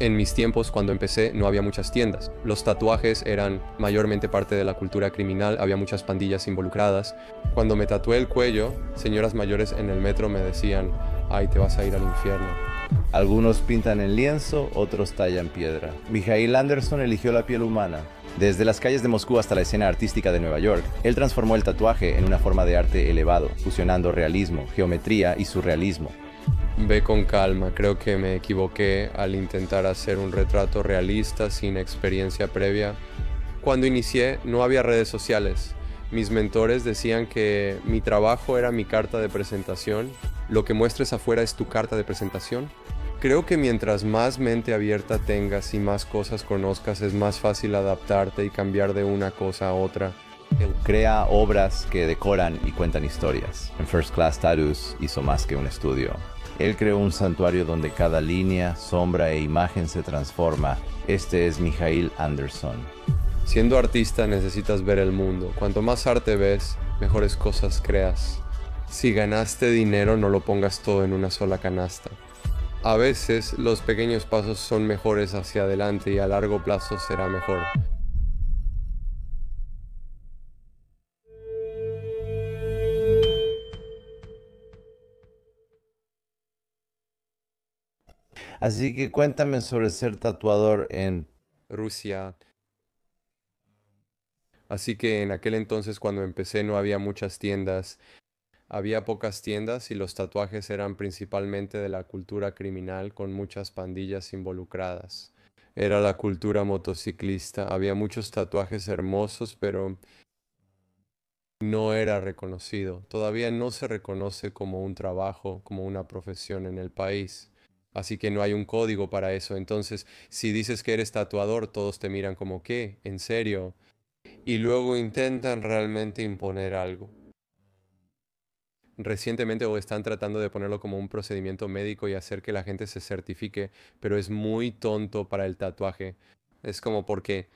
En mis tiempos, cuando empecé, no había muchas tiendas. Los tatuajes eran mayormente parte de la cultura criminal, había muchas pandillas involucradas. Cuando me tatué el cuello, señoras mayores en el metro me decían, ay, te vas a ir al infierno. Algunos pintan en lienzo, otros tallan piedra. Mijail Anderson eligió la piel humana. Desde las calles de Moscú hasta la escena artística de Nueva York, él transformó el tatuaje en una forma de arte elevado, fusionando realismo, geometría y surrealismo. Ve con calma, creo que me equivoqué al intentar hacer un retrato realista sin experiencia previa. Cuando inicié no había redes sociales. Mis mentores decían que mi trabajo era mi carta de presentación. Lo que muestres afuera es tu carta de presentación. Creo que mientras más mente abierta tengas y más cosas conozcas, es más fácil adaptarte y cambiar de una cosa a otra. Él crea obras que decoran y cuentan historias. En First Class Tattoos hizo más que un estudio. Él creó un santuario donde cada línea, sombra e imagen se transforma. Este es Mijail Anderson. Siendo artista necesitas ver el mundo. Cuanto más arte ves, mejores cosas creas. Si ganaste dinero, no lo pongas todo en una sola canasta. A veces los pequeños pasos son mejores hacia adelante y a largo plazo será mejor. Así que cuéntame sobre ser tatuador en... Rusia. Así que en aquel entonces cuando empecé no había muchas tiendas. Había pocas tiendas y los tatuajes eran principalmente de la cultura criminal con muchas pandillas involucradas. Era la cultura motociclista. Había muchos tatuajes hermosos, pero no era reconocido. Todavía no se reconoce como un trabajo, como una profesión en el país. Así que no hay un código para eso. Entonces, si dices que eres tatuador, todos te miran como, ¿qué? ¿En serio? Y luego intentan realmente imponer algo. Recientemente o están tratando de ponerlo como un procedimiento médico y hacer que la gente se certifique, pero es muy tonto para el tatuaje. Es como porque,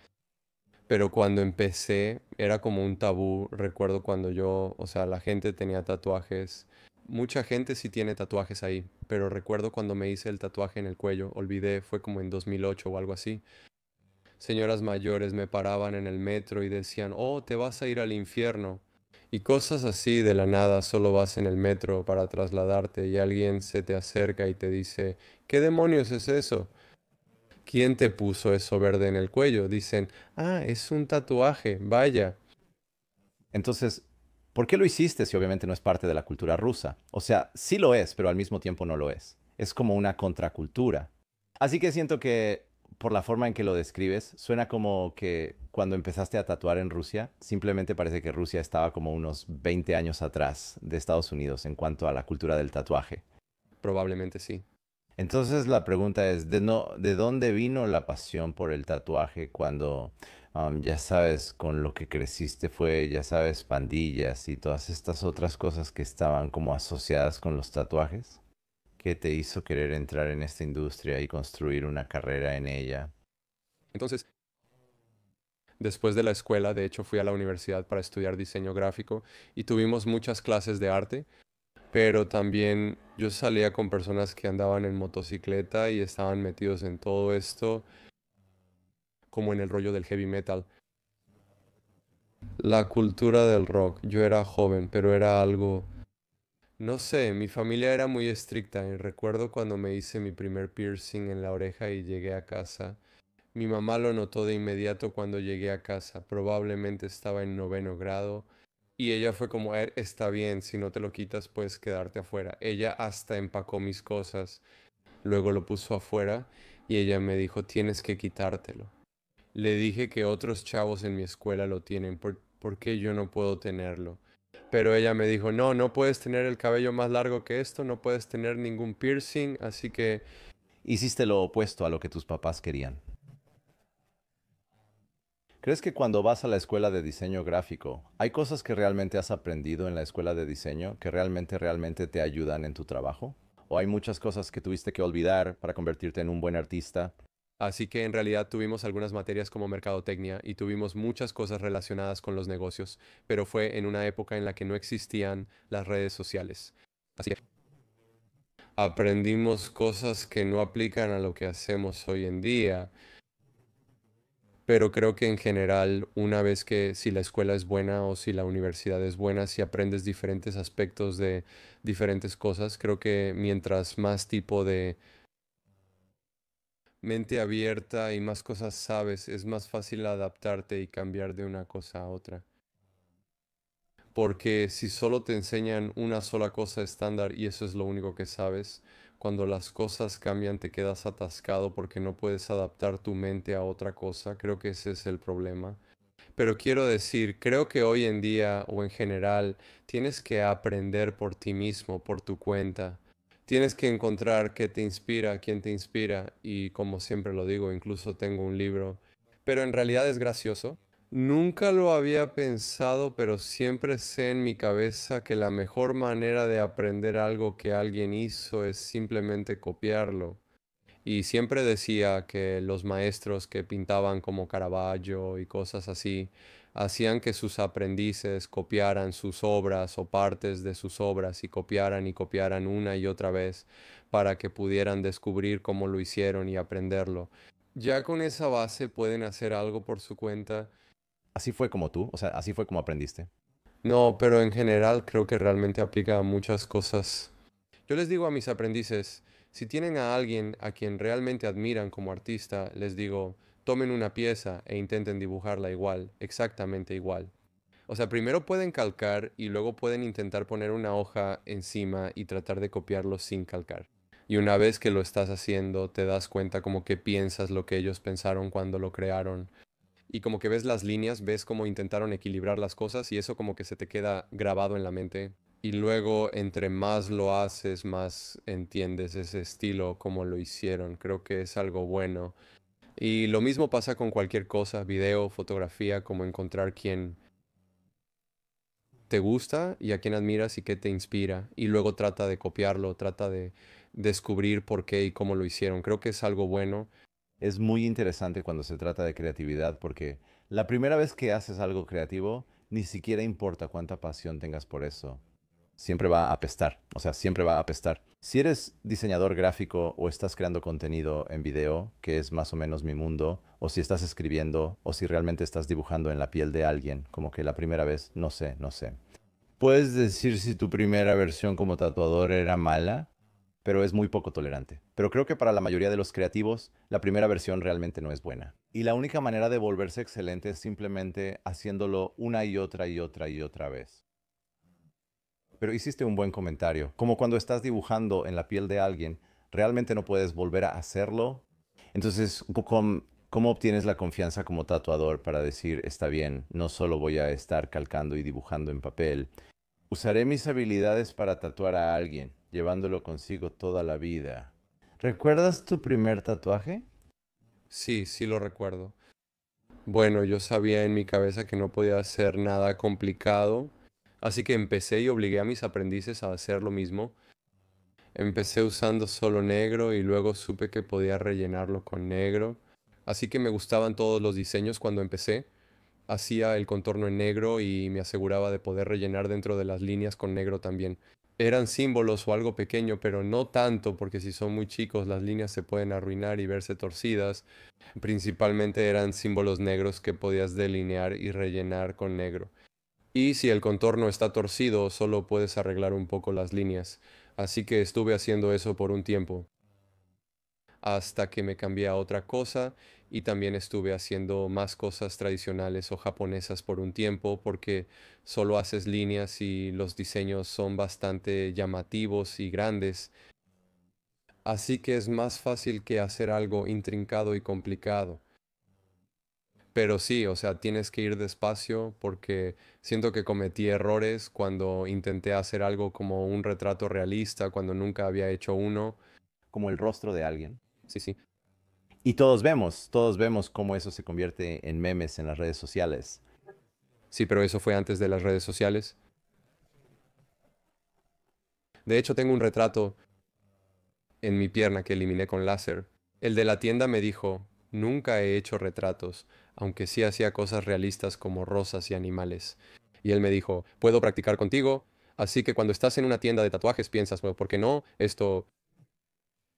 pero cuando empecé era como un tabú. Recuerdo cuando yo, o sea, la gente tenía tatuajes. Mucha gente sí tiene tatuajes ahí, pero recuerdo cuando me hice el tatuaje en el cuello, olvidé, fue como en 2008 o algo así. Señoras mayores me paraban en el metro y decían, oh, te vas a ir al infierno. Y cosas así de la nada, solo vas en el metro para trasladarte y alguien se te acerca y te dice, ¿qué demonios es eso? ¿Quién te puso eso verde en el cuello? Dicen, ah, es un tatuaje, vaya. Entonces, ¿por qué lo hiciste si obviamente no es parte de la cultura rusa? O sea, sí lo es, pero al mismo tiempo no lo es. Es como una contracultura. Así que siento que por la forma en que lo describes, suena como que cuando empezaste a tatuar en Rusia, simplemente parece que Rusia estaba como unos 20 años atrás de Estados Unidos en cuanto a la cultura del tatuaje. Probablemente sí. Entonces la pregunta es, ¿de dónde vino la pasión por el tatuaje cuando, ya sabes, con lo que creciste fue, ya sabes, pandillas y todas estas otras cosas que estaban como asociadas con los tatuajes? ¿Qué te hizo querer entrar en esta industria y construir una carrera en ella? Entonces, después de la escuela, de hecho, fui a la universidad para estudiar diseño gráfico y tuvimos muchas clases de arte. Pero también yo salía con personas que andaban en motocicleta y estaban metidos en todo esto, como en el rollo del heavy metal. La cultura del rock. Yo era joven, pero era algo, no sé, mi familia era muy estricta y recuerdo cuando me hice mi primer piercing en la oreja y llegué a casa. Mi mamá lo notó de inmediato cuando llegué a casa. Probablemente estaba en noveno grado. Y ella fue como, está bien, si no te lo quitas puedes quedarte afuera. Ella hasta empacó mis cosas, luego lo puso afuera y ella me dijo, tienes que quitártelo. Le dije que otros chavos en mi escuela lo tienen, ¿por qué yo no puedo tenerlo? Pero ella me dijo, no, no puedes tener el cabello más largo que esto, no puedes tener ningún piercing, así que Hiciste lo opuesto a lo que tus papás querían. ¿Crees que cuando vas a la escuela de diseño gráfico, hay cosas que realmente has aprendido en la escuela de diseño que realmente te ayudan en tu trabajo? ¿O hay muchas cosas que tuviste que olvidar para convertirte en un buen artista? así que en realidad tuvimos algunas materias como mercadotecnia y tuvimos muchas cosas relacionadas con los negocios, pero fue en una época en la que no existían las redes sociales. Así que aprendimos cosas que no aplican a lo que hacemos hoy en día. Pero creo que en general, una vez que si la escuela es buena o si la universidad es buena, si aprendes diferentes aspectos de diferentes cosas, creo que mientras más tipo de mente abierta y más cosas sabes, es más fácil adaptarte y cambiar de una cosa a otra. Porque si solo te enseñan una sola cosa estándar y eso es lo único que sabes, cuando las cosas cambian te quedas atascado porque no puedes adaptar tu mente a otra cosa. Creo que ese es el problema. Pero quiero decir, creo que hoy en día o en general tienes que aprender por ti mismo, por tu cuenta. Tienes que encontrar qué te inspira, quién te inspira y como siempre lo digo, incluso tengo un libro. Pero en realidad es gracioso. Nunca lo había pensado, pero siempre sé en mi cabeza que la mejor manera de aprender algo que alguien hizo es simplemente copiarlo. Y siempre decía que los maestros que pintaban como Caravaggio y cosas así, hacían que sus aprendices copiaran sus obras o partes de sus obras y copiaran una y otra vez para que pudieran descubrir cómo lo hicieron y aprenderlo. Ya con esa base pueden hacer algo por su cuenta. Así fue como tú, o sea, así fue como aprendiste. No, pero en general creo que realmente aplica a muchas cosas. Yo les digo a mis aprendices, si tienen a alguien a quien realmente admiran como artista, les digo, tomen una pieza e intenten dibujarla igual, exactamente igual. O sea, primero pueden calcar y luego pueden intentar poner una hoja encima y tratar de copiarlo sin calcar. Y una vez que lo estás haciendo, te das cuenta como que piensas lo que ellos pensaron cuando lo crearon. Y como que ves las líneas, ves cómo intentaron equilibrar las cosas y eso como que se te queda grabado en la mente. Y luego, entre más lo haces, más entiendes ese estilo, cómo lo hicieron. Creo que es algo bueno. Y lo mismo pasa con cualquier cosa, video, fotografía, como encontrar quién te gusta y a quién admiras y qué te inspira. Y luego trata de copiarlo, trata de descubrir por qué y cómo lo hicieron. Creo que es algo bueno. Es muy interesante cuando se trata de creatividad porque la primera vez que haces algo creativo, ni siquiera importa cuánta pasión tengas por eso. Siempre va a apestar, o sea, siempre va a apestar. Si eres diseñador gráfico o estás creando contenido en video, que es más o menos mi mundo, o si estás escribiendo, o si realmente estás dibujando en la piel de alguien, como que la primera vez, no sé, no sé. Puedes decir si tu primera versión como tatuador era mala, pero es muy poco tolerante. Pero creo que para la mayoría de los creativos, la primera versión realmente no es buena. Y la única manera de volverse excelente es simplemente haciéndolo una y otra y otra y otra vez. Pero hiciste un buen comentario. Como cuando estás dibujando en la piel de alguien, realmente no puedes volver a hacerlo. Entonces, ¿cómo obtienes la confianza como tatuador para decir, está bien, no solo voy a estar calcando y dibujando en papel, usaré mis habilidades para tatuar a alguien, llevándolo consigo toda la vida? ¿Recuerdas tu primer tatuaje? Sí, sí lo recuerdo. Bueno, yo sabía en mi cabeza que no podía hacer nada complicado, así que empecé y obligué a mis aprendices a hacer lo mismo. Empecé usando solo negro y luego supe que podía rellenarlo con negro. Así que me gustaban todos los diseños cuando empecé. Hacía el contorno en negro y me aseguraba de poder rellenar dentro de las líneas con negro también. Eran símbolos o algo pequeño, pero no tanto, porque si son muy chicos las líneas se pueden arruinar y verse torcidas. Principalmente eran símbolos negros que podías delinear y rellenar con negro. Y si el contorno está torcido, solo puedes arreglar un poco las líneas. Así que estuve haciendo eso por un tiempo, hasta que me cambié a otra cosa y también estuve haciendo más cosas tradicionales o japonesas por un tiempo porque solo haces líneas y los diseños son bastante llamativos y grandes. Así que es más fácil que hacer algo intrincado y complicado. Pero sí, o sea, tienes que ir despacio porque siento que cometí errores cuando intenté hacer algo como un retrato realista, cuando nunca había hecho uno. Como el rostro de alguien. Sí, sí. Y todos vemos cómo eso se convierte en memes en las redes sociales. Sí, pero eso fue antes de las redes sociales. De hecho, tengo un retrato en mi pierna que eliminé con láser. El de la tienda me dijo, nunca he hecho retratos, aunque sí hacía cosas realistas como rosas y animales. Y él me dijo, puedo practicar contigo, así que cuando estás en una tienda de tatuajes piensas, bueno, ¿por qué no? Esto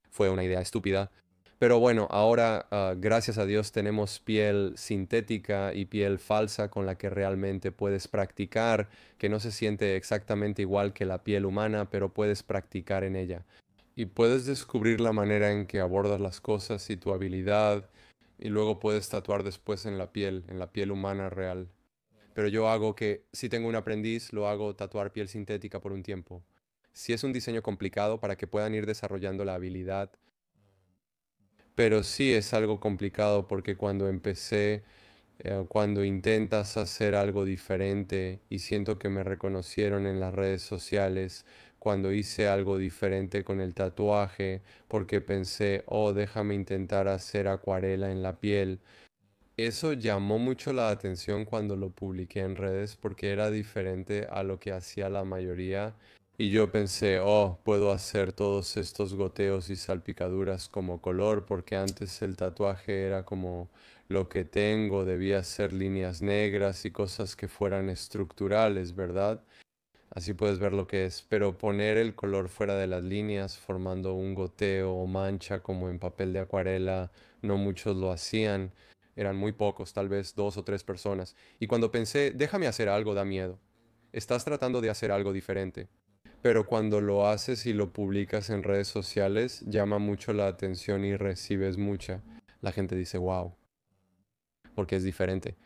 Fue una idea estúpida. Pero bueno, ahora, gracias a Dios, tenemos piel sintética y piel falsa con la que realmente puedes practicar, que no se siente exactamente igual que la piel humana, pero puedes practicar en ella. Y puedes descubrir la manera en que abordas las cosas y tu habilidad, y luego puedes tatuar después en la piel humana real. Pero yo hago que, si tengo un aprendiz, lo hago tatuar piel sintética por un tiempo. Si es un diseño complicado para que puedan ir desarrollando la habilidad, pero sí es algo complicado porque cuando empecé, cuando intentas hacer algo diferente y siento que me reconocieron en las redes sociales, cuando hice algo diferente con el tatuaje, porque pensé, oh, déjame intentar hacer acuarela en la piel. Eso llamó mucho la atención cuando lo publiqué en redes porque era diferente a lo que hacía la mayoría. Y yo pensé, oh, puedo hacer todos estos goteos y salpicaduras como color porque antes el tatuaje era como lo que tengo, debía ser líneas negras y cosas que fueran estructurales, ¿verdad? Así puedes ver lo que es, pero poner el color fuera de las líneas formando un goteo o mancha como en papel de acuarela, no muchos lo hacían, eran muy pocos, tal vez dos o tres personas. Y cuando pensé, déjame hacer algo, da miedo. Estás tratando de hacer algo diferente, pero cuando lo haces y lo publicas en redes sociales, llama mucho la atención y recibes mucha. La gente dice, wow, porque es diferente.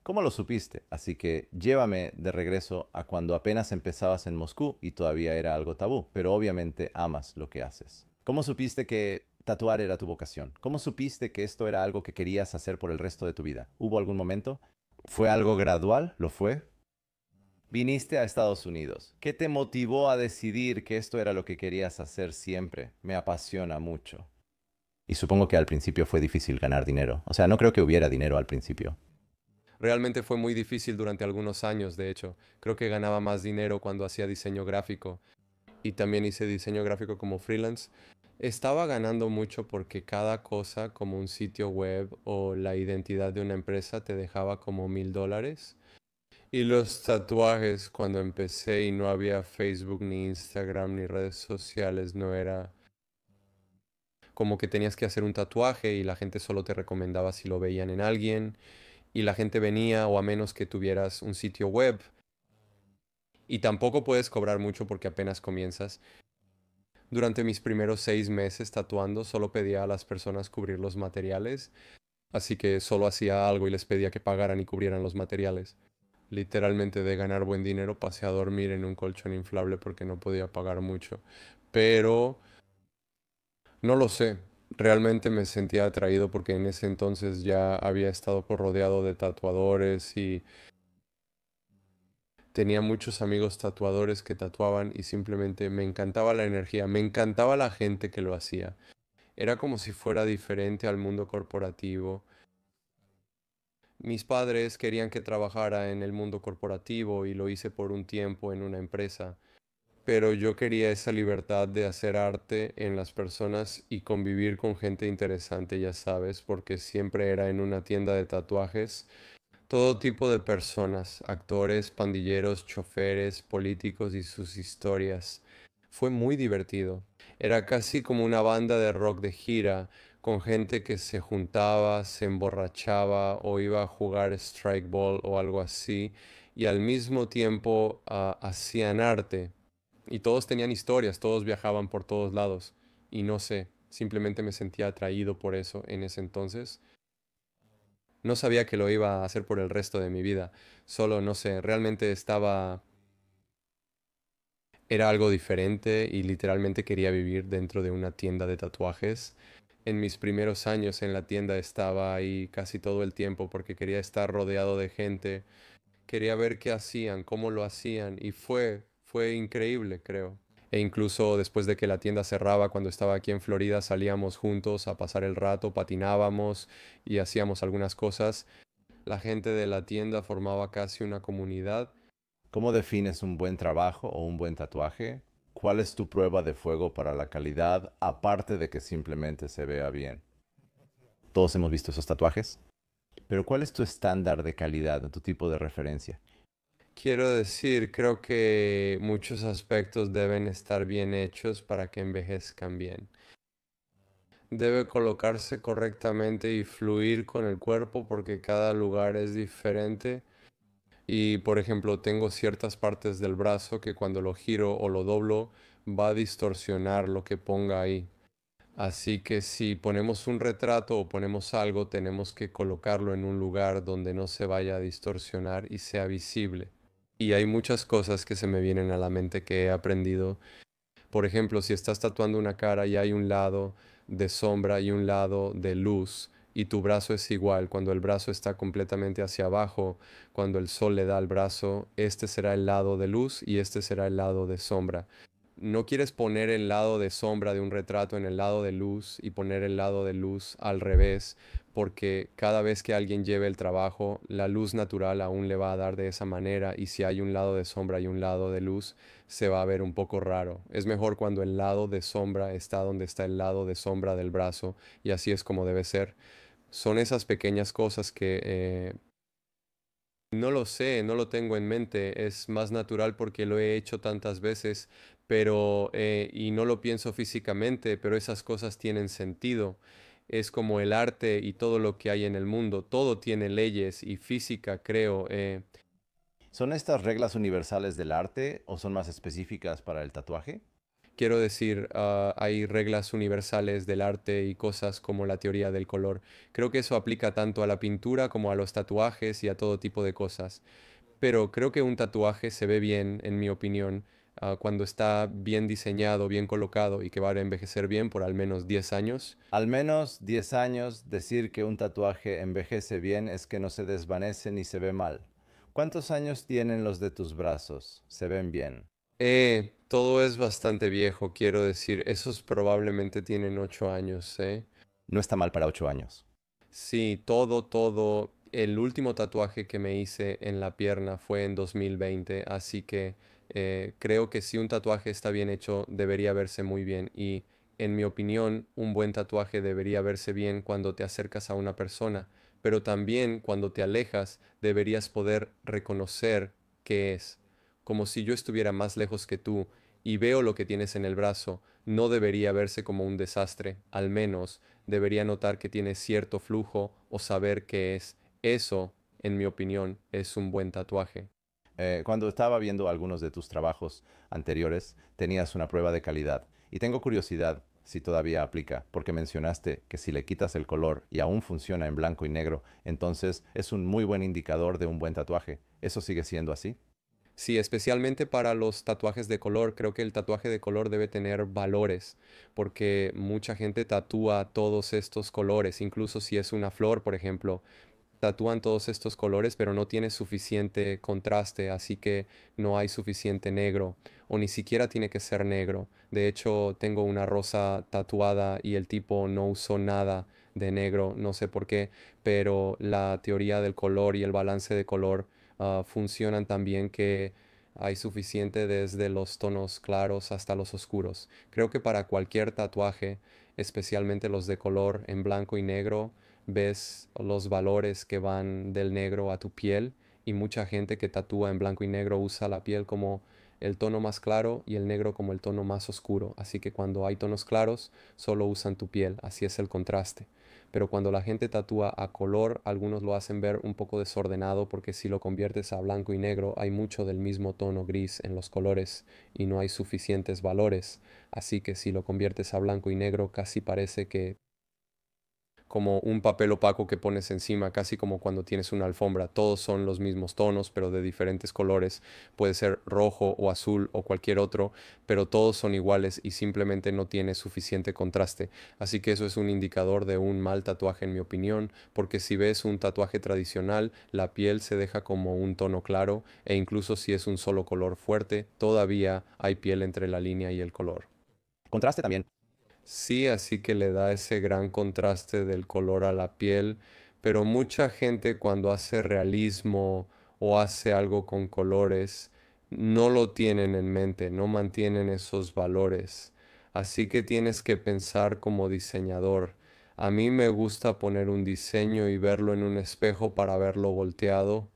¿Cómo lo supiste? Así que llévame de regreso a cuando apenas empezabas en Moscú y todavía era algo tabú, pero obviamente amas lo que haces. ¿Cómo supiste que tatuar era tu vocación? ¿Cómo supiste que esto era algo que querías hacer por el resto de tu vida? ¿Hubo algún momento? ¿Fue algo gradual? ¿Lo fue? Viniste a Estados Unidos. ¿Qué te motivó a decidir que esto era lo que querías hacer siempre? Me apasiona mucho. Y supongo que al principio fue difícil ganar dinero. O sea, no creo que hubiera dinero al principio. Realmente fue muy difícil durante algunos años, de hecho. Creo que ganaba más dinero cuando hacía diseño gráfico y también hice diseño gráfico como freelance. Estaba ganando mucho porque cada cosa, como un sitio web o la identidad de una empresa, te dejaba como $1000. Y los tatuajes, cuando empecé y no había Facebook ni Instagram ni redes sociales, no era como que tenías que hacer un tatuaje y la gente solo te recomendaba si lo veían en alguien y la gente venía o a menos que tuvieras un sitio web. Y tampoco puedes cobrar mucho porque apenas comienzas. Durante mis primeros 6 meses tatuando, solo pedía a las personas cubrir los materiales, así que solo hacía algo y les pedía que pagaran y cubrieran los materiales. Literalmente de ganar buen dinero pasé a dormir en un colchón inflable porque no podía pagar mucho. Pero no lo sé, realmente me sentía atraído porque en ese entonces ya había estado rodeado de tatuadores y tenía muchos amigos tatuadores que tatuaban y simplemente me encantaba la energía, me encantaba la gente que lo hacía. Era como si fuera diferente al mundo corporativo. Mis padres querían que trabajara en el mundo corporativo y lo hice por un tiempo en una empresa, pero yo quería esa libertad de hacer arte en las personas y convivir con gente interesante, ya sabes, porque siempre era en una tienda de tatuajes. Todo tipo de personas, actores, pandilleros, choferes, políticos y sus historias. Fue muy divertido. Era casi como una banda de rock de gira, con gente que se juntaba, se emborrachaba o iba a jugar strike ball o algo así, y al mismo tiempo hacían arte. Y todos tenían historias, todos viajaban por todos lados. Y no sé, simplemente me sentía atraído por eso en ese entonces. No sabía que lo iba a hacer por el resto de mi vida. Solo, no sé, realmente estaba... Era algo diferente y literalmente quería vivir dentro de una tienda de tatuajes. En mis primeros años en la tienda estaba ahí casi todo el tiempo porque quería estar rodeado de gente. Quería ver qué hacían, cómo lo hacían y fue increíble, creo. E incluso después de que la tienda cerraba, cuando estaba aquí en Florida, salíamos juntos a pasar el rato, patinábamos y hacíamos algunas cosas. La gente de la tienda formaba casi una comunidad. ¿Cómo defines un buen trabajo o un buen tatuaje? ¿Cuál es tu prueba de fuego para la calidad, aparte de que simplemente se vea bien? Todos hemos visto esos tatuajes, pero ¿cuál es tu estándar de calidad, tu tipo de referencia? Quiero decir, creo que muchos aspectos deben estar bien hechos para que envejezcan bien. Debe colocarse correctamente y fluir con el cuerpo porque cada lugar es diferente. Y por ejemplo, tengo ciertas partes del brazo que cuando lo giro o lo doblo va a distorsionar lo que ponga ahí. Así que si ponemos un retrato o ponemos algo, tenemos que colocarlo en un lugar donde no se vaya a distorsionar y sea visible. Y hay muchas cosas que se me vienen a la mente que he aprendido. Por ejemplo, si estás tatuando una cara y hay un lado de sombra y un lado de luz, y tu brazo es igual, cuando el brazo está completamente hacia abajo, cuando el sol le da al brazo, este será el lado de luz y este será el lado de sombra. No quieres poner el lado de sombra de un retrato en el lado de luz y poner el lado de luz al revés, porque cada vez que alguien lleve el trabajo, la luz natural aún le va a dar de esa manera y si hay un lado de sombra y un lado de luz, se va a ver un poco raro. Es mejor cuando el lado de sombra está donde está el lado de sombra del brazo y así es como debe ser. Son esas pequeñas cosas que no lo sé, no lo tengo en mente, es más natural porque lo he hecho tantas veces, pero y no lo pienso físicamente, pero esas cosas tienen sentido. Es como el arte y todo lo que hay en el mundo, todo tiene leyes y física, creo. ¿Son estas reglas universales del arte o son más específicas para el tatuaje? Quiero decir, hay reglas universales del arte y cosas como la teoría del color. Creo que eso aplica tanto a la pintura como a los tatuajes y a todo tipo de cosas. Pero creo que un tatuaje se ve bien, en mi opinión, cuando está bien diseñado, bien colocado y que va a envejecer bien por al menos 10 años. Al menos 10 años, decir que un tatuaje envejece bien es que no se desvanece ni se ve mal. ¿Cuántos años tienen los de tus brazos? ¿Se ven bien? Todo es bastante viejo, quiero decir. Esos probablemente tienen 8 años, ¿eh? No está mal para 8 años. Sí, todo, todo. El último tatuaje que me hice en la pierna fue en 2020, así que creo que si un tatuaje está bien hecho, debería verse muy bien. Y en mi opinión, un buen tatuaje debería verse bien cuando te acercas a una persona, pero también cuando te alejas, deberías poder reconocer qué es. Como si yo estuviera más lejos que tú y veo lo que tienes en el brazo, no debería verse como un desastre, al menos debería notar que tiene cierto flujo o saber qué es. Eso, en mi opinión, es un buen tatuaje. Cuando estaba viendo algunos de tus trabajos anteriores, tenías una prueba de calidad. Y tengo curiosidad si todavía aplica, porque mencionaste que si le quitas el color y aún funciona en blanco y negro, entonces es un muy buen indicador de un buen tatuaje. ¿Eso sigue siendo así? Sí, especialmente para los tatuajes de color, creo que el tatuaje de color debe tener valores, porque mucha gente tatúa todos estos colores, incluso si es una flor, por ejemplo, tatúan todos estos colores, pero no tiene suficiente contraste, así que no hay suficiente negro, o ni siquiera tiene que ser negro. De hecho, tengo una rosa tatuada y el tipo no usó nada de negro, no sé por qué, pero la teoría del color y el balance de color funcionan también que hay suficiente desde los tonos claros hasta los oscuros. Creo que para cualquier tatuaje, especialmente los de color en blanco y negro, ves los valores que van del negro a tu piel y mucha gente que tatúa en blanco y negro usa la piel como el tono más claro y el negro como el tono más oscuro. Así que cuando hay tonos claros, solo usan tu piel, así es el contraste. Pero cuando la gente tatúa a color, algunos lo hacen ver un poco desordenado porque si lo conviertes a blanco y negro, hay mucho del mismo tono gris en los colores y no hay suficientes valores. Así que si lo conviertes a blanco y negro, casi parece que como un papel opaco que pones encima, casi como cuando tienes una alfombra. Todos son los mismos tonos, pero de diferentes colores. Puede ser rojo o azul o cualquier otro, pero todos son iguales y simplemente no tiene suficiente contraste. Así que eso es un indicador de un mal tatuaje, en mi opinión, porque si ves un tatuaje tradicional, la piel se deja como un tono claro e incluso si es un solo color fuerte, todavía hay piel entre la línea y el color. Contraste también. Sí, así que le da ese gran contraste del color a la piel, pero mucha gente cuando hace realismo o hace algo con colores, no lo tienen en mente, no mantienen esos valores. Así que tienes que pensar como diseñador. A mí me gusta poner un diseño y verlo en un espejo para verlo volteado.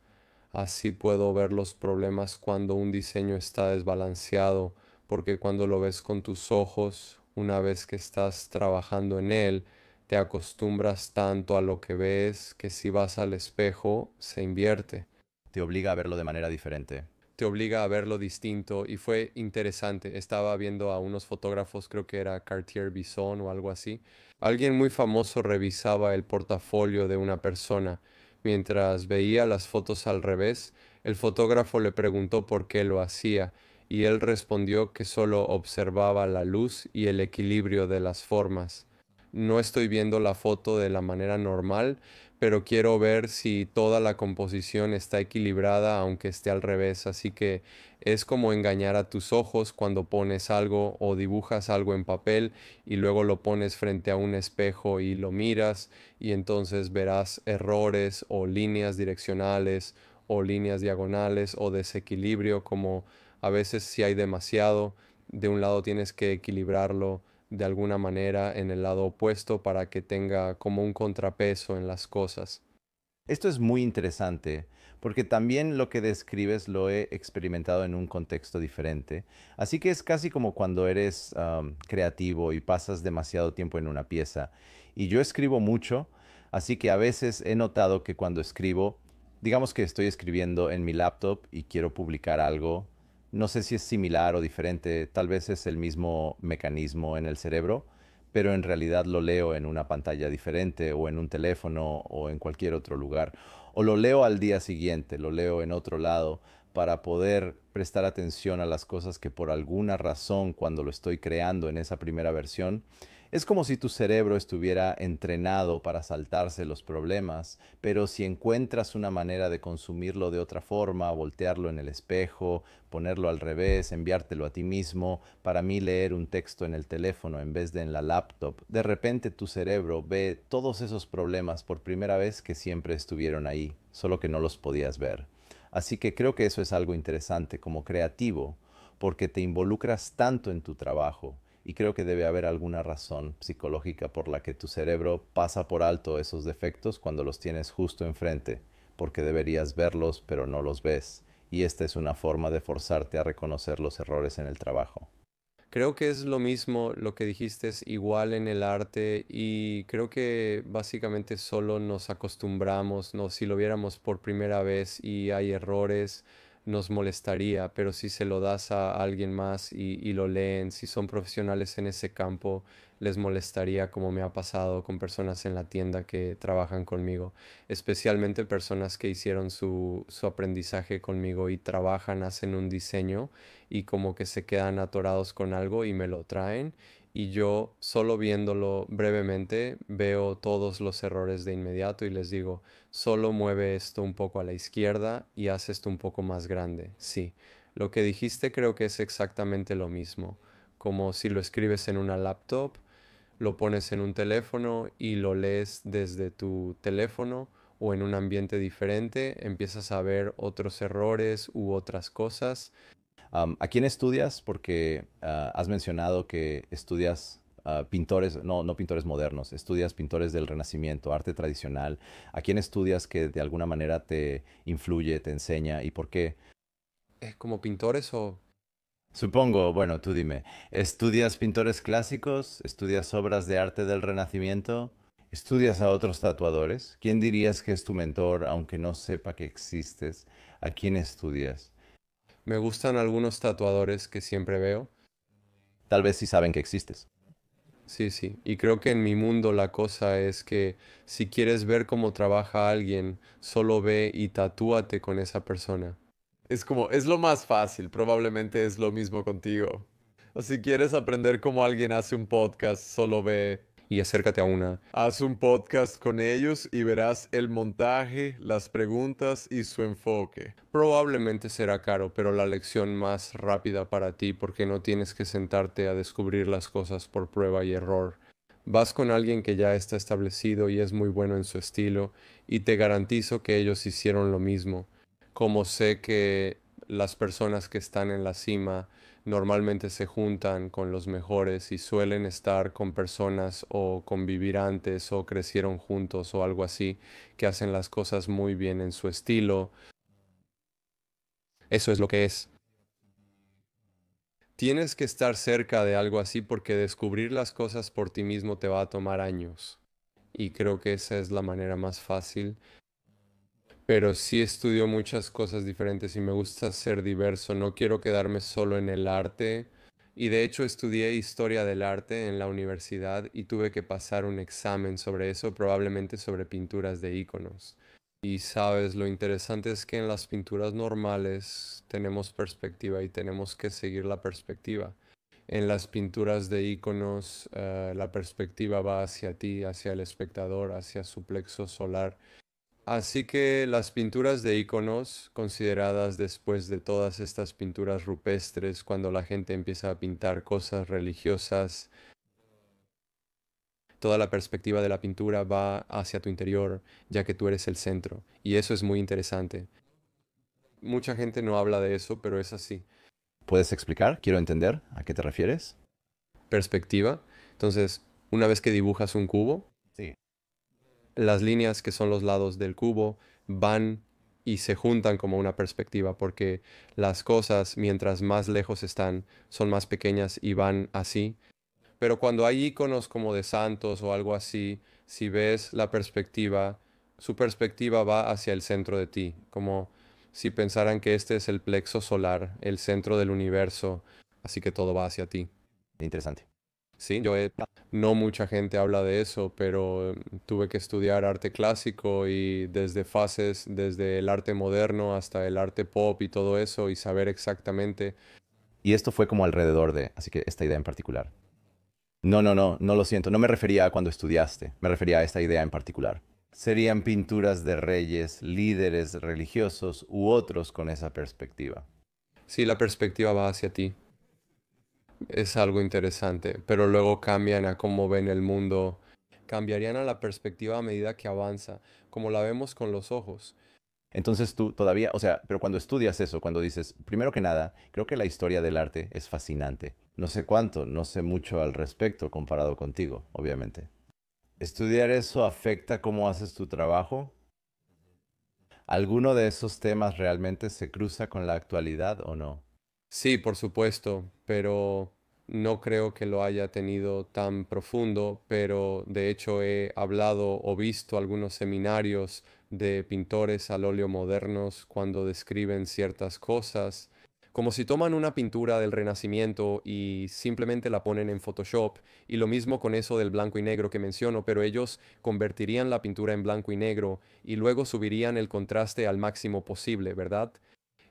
Así puedo ver los problemas cuando un diseño está desbalanceado, porque cuando lo ves con tus ojos una vez que estás trabajando en él, te acostumbras tanto a lo que ves que si vas al espejo se invierte. Te obliga a verlo de manera diferente. Te obliga a verlo distinto y fue interesante. Estaba viendo a unos fotógrafos, creo que era Cartier-Bresson o algo así. Alguien muy famoso revisaba el portafolio de una persona. Mientras veía las fotos al revés, el fotógrafo le preguntó por qué lo hacía y él respondió que solo observaba la luz y el equilibrio de las formas. No estoy viendo la foto de la manera normal, pero quiero ver si toda la composición está equilibrada aunque esté al revés. Así que es como engañar a tus ojos cuando pones algo o dibujas algo en papel y luego lo pones frente a un espejo y lo miras y entonces verás errores o líneas direccionales o líneas diagonales o desequilibrio, como a veces si hay demasiado, de un lado tienes que equilibrarlo de alguna manera en el lado opuesto para que tenga como un contrapeso en las cosas. Esto es muy interesante porque también lo que describes lo he experimentado en un contexto diferente. Así que es casi como cuando eres creativo y pasas demasiado tiempo en una pieza. Y yo escribo mucho, así que a veces he notado que cuando escribo, digamos que estoy escribiendo en mi laptop y quiero publicar algo, no sé si es similar o diferente, tal vez es el mismo mecanismo en el cerebro, pero en realidad lo leo en una pantalla diferente o en un teléfono o en cualquier otro lugar. O lo leo al día siguiente, lo leo en otro lado para poder prestar atención a las cosas que por alguna razón cuando lo estoy creando en esa primera versión, es como si tu cerebro estuviera entrenado para saltarse los problemas, pero si encuentras una manera de consumirlo de otra forma, voltearlo en el espejo, ponerlo al revés, enviártelo a ti mismo, para mí leer un texto en el teléfono en vez de en la laptop, de repente tu cerebro ve todos esos problemas por primera vez que siempre estuvieron ahí, solo que no los podías ver. Así que creo que eso es algo interesante como creativo, porque te involucras tanto en tu trabajo y creo que debe haber alguna razón psicológica por la que tu cerebro pasa por alto esos defectos cuando los tienes justo enfrente, porque deberías verlos pero no los ves. Y esta es una forma de forzarte a reconocer los errores en el trabajo. Creo que es lo mismo, lo que dijiste es igual en el arte y creo que básicamente solo nos acostumbramos, ¿no? Si lo viéramos por primera vez y hay errores, nos molestaría, pero si se lo das a alguien más y lo leen, si son profesionales en ese campo, les molestaría, como me ha pasado con personas en la tienda que trabajan conmigo, especialmente personas que hicieron su aprendizaje conmigo y trabajan, hacen un diseño y como que se quedan atorados con algo y me lo traen y yo solo viéndolo brevemente veo todos los errores de inmediato y les digo, solo mueve esto un poco a la izquierda y haz esto un poco más grande. Sí, lo que dijiste creo que es exactamente lo mismo, como si lo escribes en una laptop, lo pones en un teléfono y lo lees desde tu teléfono o en un ambiente diferente, empiezas a ver otros errores u otras cosas. ¿A quién estudias? Porque has mencionado que estudias pintores, no pintores modernos, estudias pintores del Renacimiento, arte tradicional. ¿A quién estudias que de alguna manera te influye, te enseña y por qué? Como pintores o Supongo, bueno, tú dime, ¿estudias pintores clásicos? ¿Estudias obras de arte del Renacimiento? ¿Estudias a otros tatuadores? ¿Quién dirías que es tu mentor, aunque no sepa que existes? ¿A quién estudias? me gustan algunos tatuadores que siempre veo. Tal vez sí saben que existes. Sí, sí. Y creo que en mi mundo la cosa es que si quieres ver cómo trabaja alguien, solo ve y tatúate con esa persona. Es como, es lo más fácil, probablemente es lo mismo contigo. O si quieres aprender cómo alguien hace un podcast, solo ve y acércate a una. Haz un podcast con ellos y verás el montaje, las preguntas y su enfoque. Probablemente será caro, pero la lección más rápida para ti porque no tienes que sentarte a descubrir las cosas por prueba y error. Vas con alguien que ya está establecido y es muy bueno en su estilo y te garantizo que ellos hicieron lo mismo. Como sé que las personas que están en la cima normalmente se juntan con los mejores y suelen estar con personas o convivir antes o crecieron juntos o algo así, que hacen las cosas muy bien en su estilo. Eso es lo que es. Tienes que estar cerca de algo así porque descubrir las cosas por ti mismo te va a tomar años. Y creo que esa es la manera más fácil. Pero sí estudio muchas cosas diferentes y me gusta ser diverso. No quiero quedarme solo en el arte. Y de hecho estudié historia del arte en la universidad y tuve que pasar un examen sobre eso, probablemente sobre pinturas de íconos. Y sabes, lo interesante es que en las pinturas normales tenemos perspectiva y tenemos que seguir la perspectiva. En las pinturas de íconos, la perspectiva va hacia ti, hacia el espectador, hacia su plexo solar. Así que las pinturas de íconos, consideradas después de todas estas pinturas rupestres, cuando la gente empieza a pintar cosas religiosas, toda la perspectiva de la pintura va hacia tu interior, ya que tú eres el centro. Y eso es muy interesante. Mucha gente no habla de eso, pero es así. ¿Puedes explicar? Quiero entender a qué te refieres. Perspectiva. Entonces, una vez que dibujas un cubo, Sí. las líneas que son los lados del cubo van y se juntan como una perspectiva, porque las cosas, mientras más lejos están, son más pequeñas y van así. Pero cuando hay iconos como de santos o algo así, si ves la perspectiva, su perspectiva va hacia el centro de ti, como si pensaran que este es el plexo solar, el centro del universo, así que todo va hacia ti. Interesante. Sí, no mucha gente habla de eso, pero tuve que estudiar arte clásico y desde fases, desde el arte moderno hasta el arte pop y todo eso, y saber exactamente. Y esto fue como alrededor de, así que esta idea en particular. No, no, no, no lo siento. No me refería a cuando estudiaste. Me refería a esta idea en particular. Serían pinturas de reyes, líderes religiosos u otros con esa perspectiva. Sí, la perspectiva va hacia ti. Es algo interesante, pero luego cambian a cómo ven el mundo. Cambiarían a la perspectiva a medida que avanza, como la vemos con los ojos. Entonces tú todavía, o sea, pero cuando estudias eso, cuando dices, primero que nada, creo que la historia del arte es fascinante. No sé cuánto, no sé mucho al respecto comparado contigo, obviamente. ¿Estudiar eso afecta cómo haces tu trabajo? ¿Alguno de esos temas realmente se cruza con la actualidad o no? Sí, por supuesto, pero no creo que lo haya tenido tan profundo, pero de hecho he hablado o visto algunos seminarios de pintores al óleo modernos cuando describen ciertas cosas, como si toman una pintura del Renacimiento y simplemente la ponen en Photoshop, y lo mismo con eso del blanco y negro que menciono, pero ellos convertirían la pintura en blanco y negro y luego subirían el contraste al máximo posible, ¿verdad?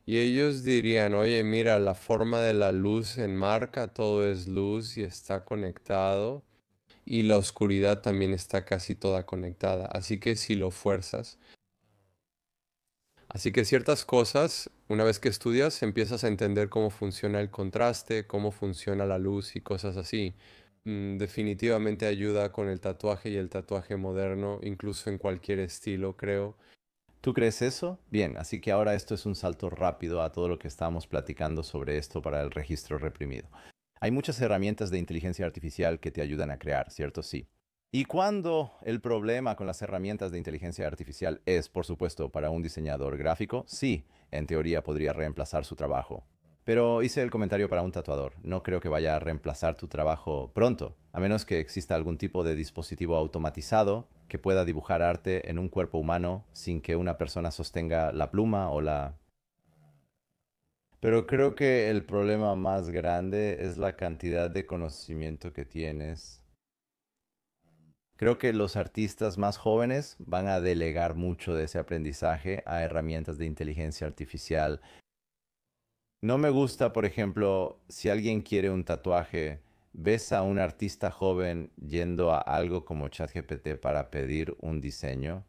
Y ellos dirían, oye, mira, la forma de la luz enmarca, todo es luz y está conectado, y la oscuridad también está casi toda conectada, así que si lo fuerzas. Así que ciertas cosas, una vez que estudias, empiezas a entender cómo funciona el contraste, cómo funciona la luz y cosas así. Definitivamente ayuda con el tatuaje y el tatuaje moderno, incluso en cualquier estilo, creo. ¿Tú crees eso? Bien, así que ahora esto es un salto rápido a todo lo que estábamos platicando sobre esto para el registro reprimido. Hay muchas herramientas de inteligencia artificial que te ayudan a crear, ¿cierto? Sí. Y cuando el problema con las herramientas de inteligencia artificial es, por supuesto, para un diseñador gráfico, sí, en teoría podría reemplazar su trabajo. Pero hice el comentario para un tatuador. No creo que vaya a reemplazar tu trabajo pronto, a menos que exista algún tipo de dispositivo automatizado que pueda dibujar arte en un cuerpo humano sin que una persona sostenga la pluma o la... Pero creo que el problema más grande es la cantidad de conocimiento que tienes. Creo que los artistas más jóvenes van a delegar mucho de ese aprendizaje a herramientas de inteligencia artificial. No me gusta, por ejemplo, si alguien quiere un tatuaje, ves a un artista joven yendo a algo como ChatGPT para pedir un diseño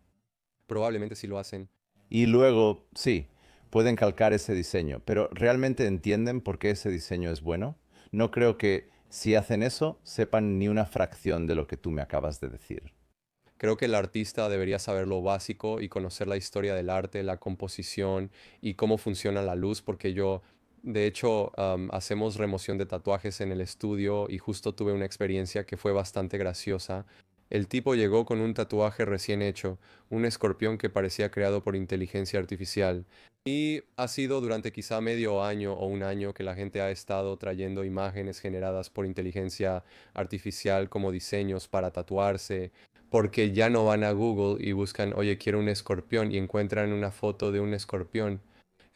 Probablemente sí lo hacen. y luego, sí, pueden calcar ese diseño, pero ¿realmente entienden por qué ese diseño es bueno? No creo que si hacen eso sepan ni una fracción de lo que tú me acabas de decir. Creo que el artista debería saber lo básico y conocer la historia del arte, la composición y cómo funciona la luz, porque yo, de hecho, hacemos remoción de tatuajes en el estudio y justo tuve una experiencia que fue bastante graciosa. El tipo llegó con un tatuaje recién hecho, un escorpión que parecía creado por inteligencia artificial. Y ha sido durante quizá medio año o un año que la gente ha estado trayendo imágenes generadas por inteligencia artificial como diseños para tatuarse, porque ya no van a Google y buscan, oye, quiero un escorpión y encuentran una foto de un escorpión.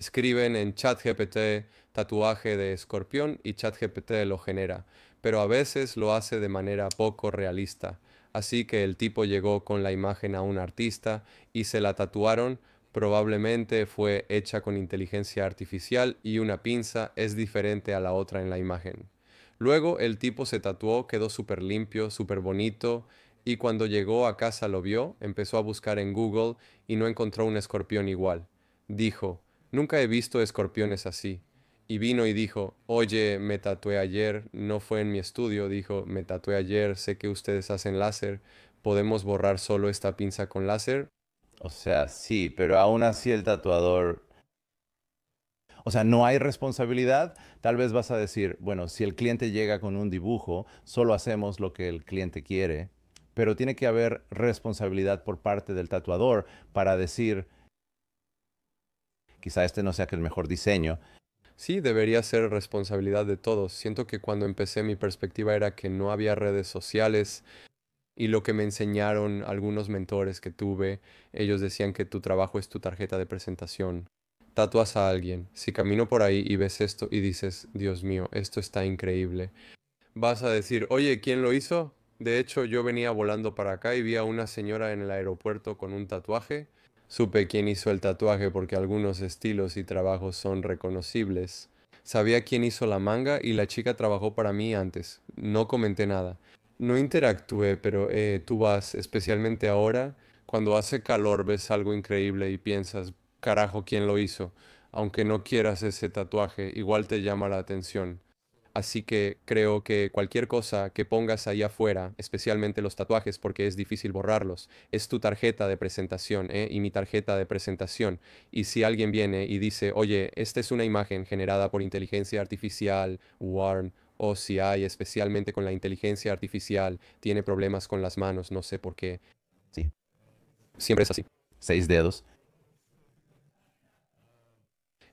Escriben en ChatGPT tatuaje de escorpión y ChatGPT lo genera, pero a veces lo hace de manera poco realista. Así que el tipo llegó con la imagen a un artista y se la tatuaron. Probablemente fue hecha con inteligencia artificial y una pinza es diferente a la otra en la imagen. Luego el tipo se tatuó, quedó súper limpio, súper bonito, y cuando llegó a casa lo vio, empezó a buscar en Google y no encontró un escorpión igual. Dijo, nunca he visto escorpiones así. Y vino y dijo, oye, me tatué ayer, no fue en mi estudio, dijo, me tatué ayer, sé que ustedes hacen láser, ¿podemos borrar solo esta pinza con láser? O sea, sí, pero aún así el tatuador, o sea, no hay responsabilidad. Tal vez vas a decir, bueno, si el cliente llega con un dibujo, solo hacemos lo que el cliente quiere, pero tiene que haber responsabilidad por parte del tatuador para decir, quizá este no sea que el mejor diseño. Sí, debería ser responsabilidad de todos. Siento que cuando empecé mi perspectiva era que no había redes sociales y lo que me enseñaron algunos mentores que tuve, ellos decían que tu trabajo es tu tarjeta de presentación. Tatúas a alguien. Si camino por ahí y ves esto y dices, Dios mío, esto está increíble, vas a decir, oye, ¿quién lo hizo? De hecho, yo venía volando para acá y vi a una señora en el aeropuerto con un tatuaje. Supe quién hizo el tatuaje porque algunos estilos y trabajos son reconocibles. Sabía quién hizo la manga y la chica trabajó para mí antes. No comenté nada. No interactué, pero tú vas, especialmente ahora, cuando hace calor, ves algo increíble y piensas, carajo, ¿quién lo hizo? Aunque no quieras ese tatuaje, igual te llama la atención. Así que creo que cualquier cosa que pongas ahí afuera, especialmente los tatuajes, porque es difícil borrarlos, es tu tarjeta de presentación, ¿eh? Y mi tarjeta de presentación. Y si alguien viene y dice, oye, esta es una imagen generada por inteligencia artificial, Warn, o si hay, especialmente con la inteligencia artificial, tiene problemas con las manos, no sé por qué. Sí, Siempre es así. 6 dedos.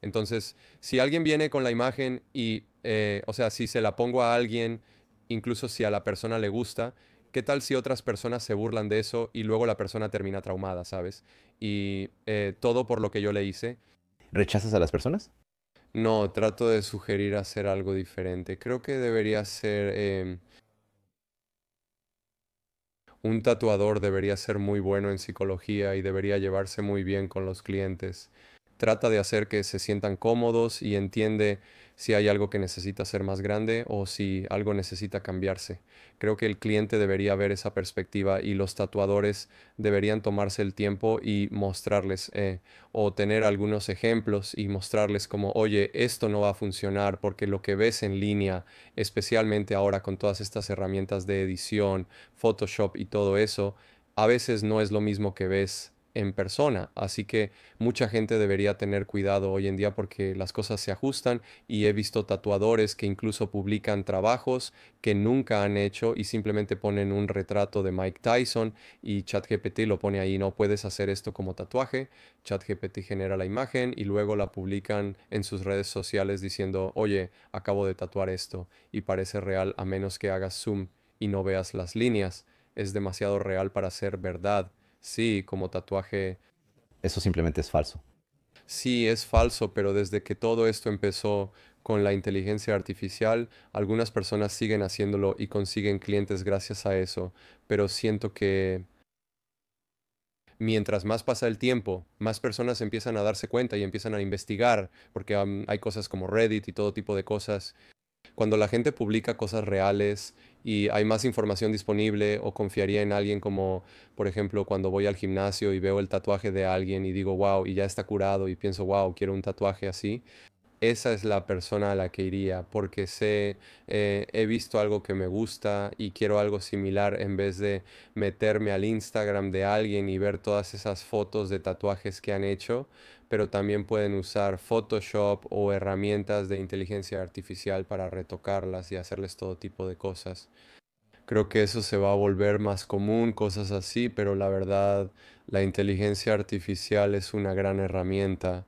Entonces, si alguien viene con la imagen y, o sea, si se la pongo a alguien, incluso si a la persona le gusta, ¿qué tal si otras personas se burlan de eso y luego la persona termina traumada, ¿sabes? Y todo por lo que yo le hice. ¿Rechazas a las personas? No, trato de sugerir hacer algo diferente. Creo que debería ser, un tatuador debería ser muy bueno en psicología y debería llevarse muy bien con los clientes. Trata de hacer que se sientan cómodos y entiende si hay algo que necesita ser más grande o si algo necesita cambiarse. Creo que el cliente debería ver esa perspectiva y los tatuadores deberían tomarse el tiempo y mostrarles o tener algunos ejemplos y mostrarles como, oye, esto no va a funcionar porque lo que ves en línea, especialmente ahora con todas estas herramientas de edición, Photoshop y todo eso, a veces no es lo mismo que ves en persona. Así que mucha gente debería tener cuidado hoy en día porque las cosas se ajustan y he visto tatuadores que incluso publican trabajos que nunca han hecho y simplemente ponen un retrato de Mike Tyson y ChatGPT lo pone ahí, no puedes hacer esto como tatuaje. ChatGPT genera la imagen y luego la publican en sus redes sociales diciendo, oye, acabo de tatuar esto y parece real a menos que hagas zoom y no veas las líneas. Es demasiado real para ser verdad. Sí, como tatuaje, Eso simplemente es falso. sí es falso, pero desde que todo esto empezó con la inteligencia artificial, algunas personas siguen haciéndolo y consiguen clientes gracias a eso, pero siento que mientras más pasa el tiempo, más personas empiezan a darse cuenta y empiezan a investigar, porque hay cosas como Reddit y todo tipo de cosas. Cuando la gente publica cosas reales y hay más información disponible o confiaría en alguien como, por ejemplo, cuando voy al gimnasio y veo el tatuaje de alguien y digo, wow, y ya está curado y pienso, wow, quiero un tatuaje así, esa es la persona a la que iría porque sé, he visto algo que me gusta y quiero algo similar en vez de meterme al Instagram de alguien y ver todas esas fotos de tatuajes que han hecho, pero también pueden usar Photoshop o herramientas de inteligencia artificial para retocarlas y hacerles todo tipo de cosas. Creo que eso se va a volver más común, cosas así, pero la verdad, la inteligencia artificial es una gran herramienta.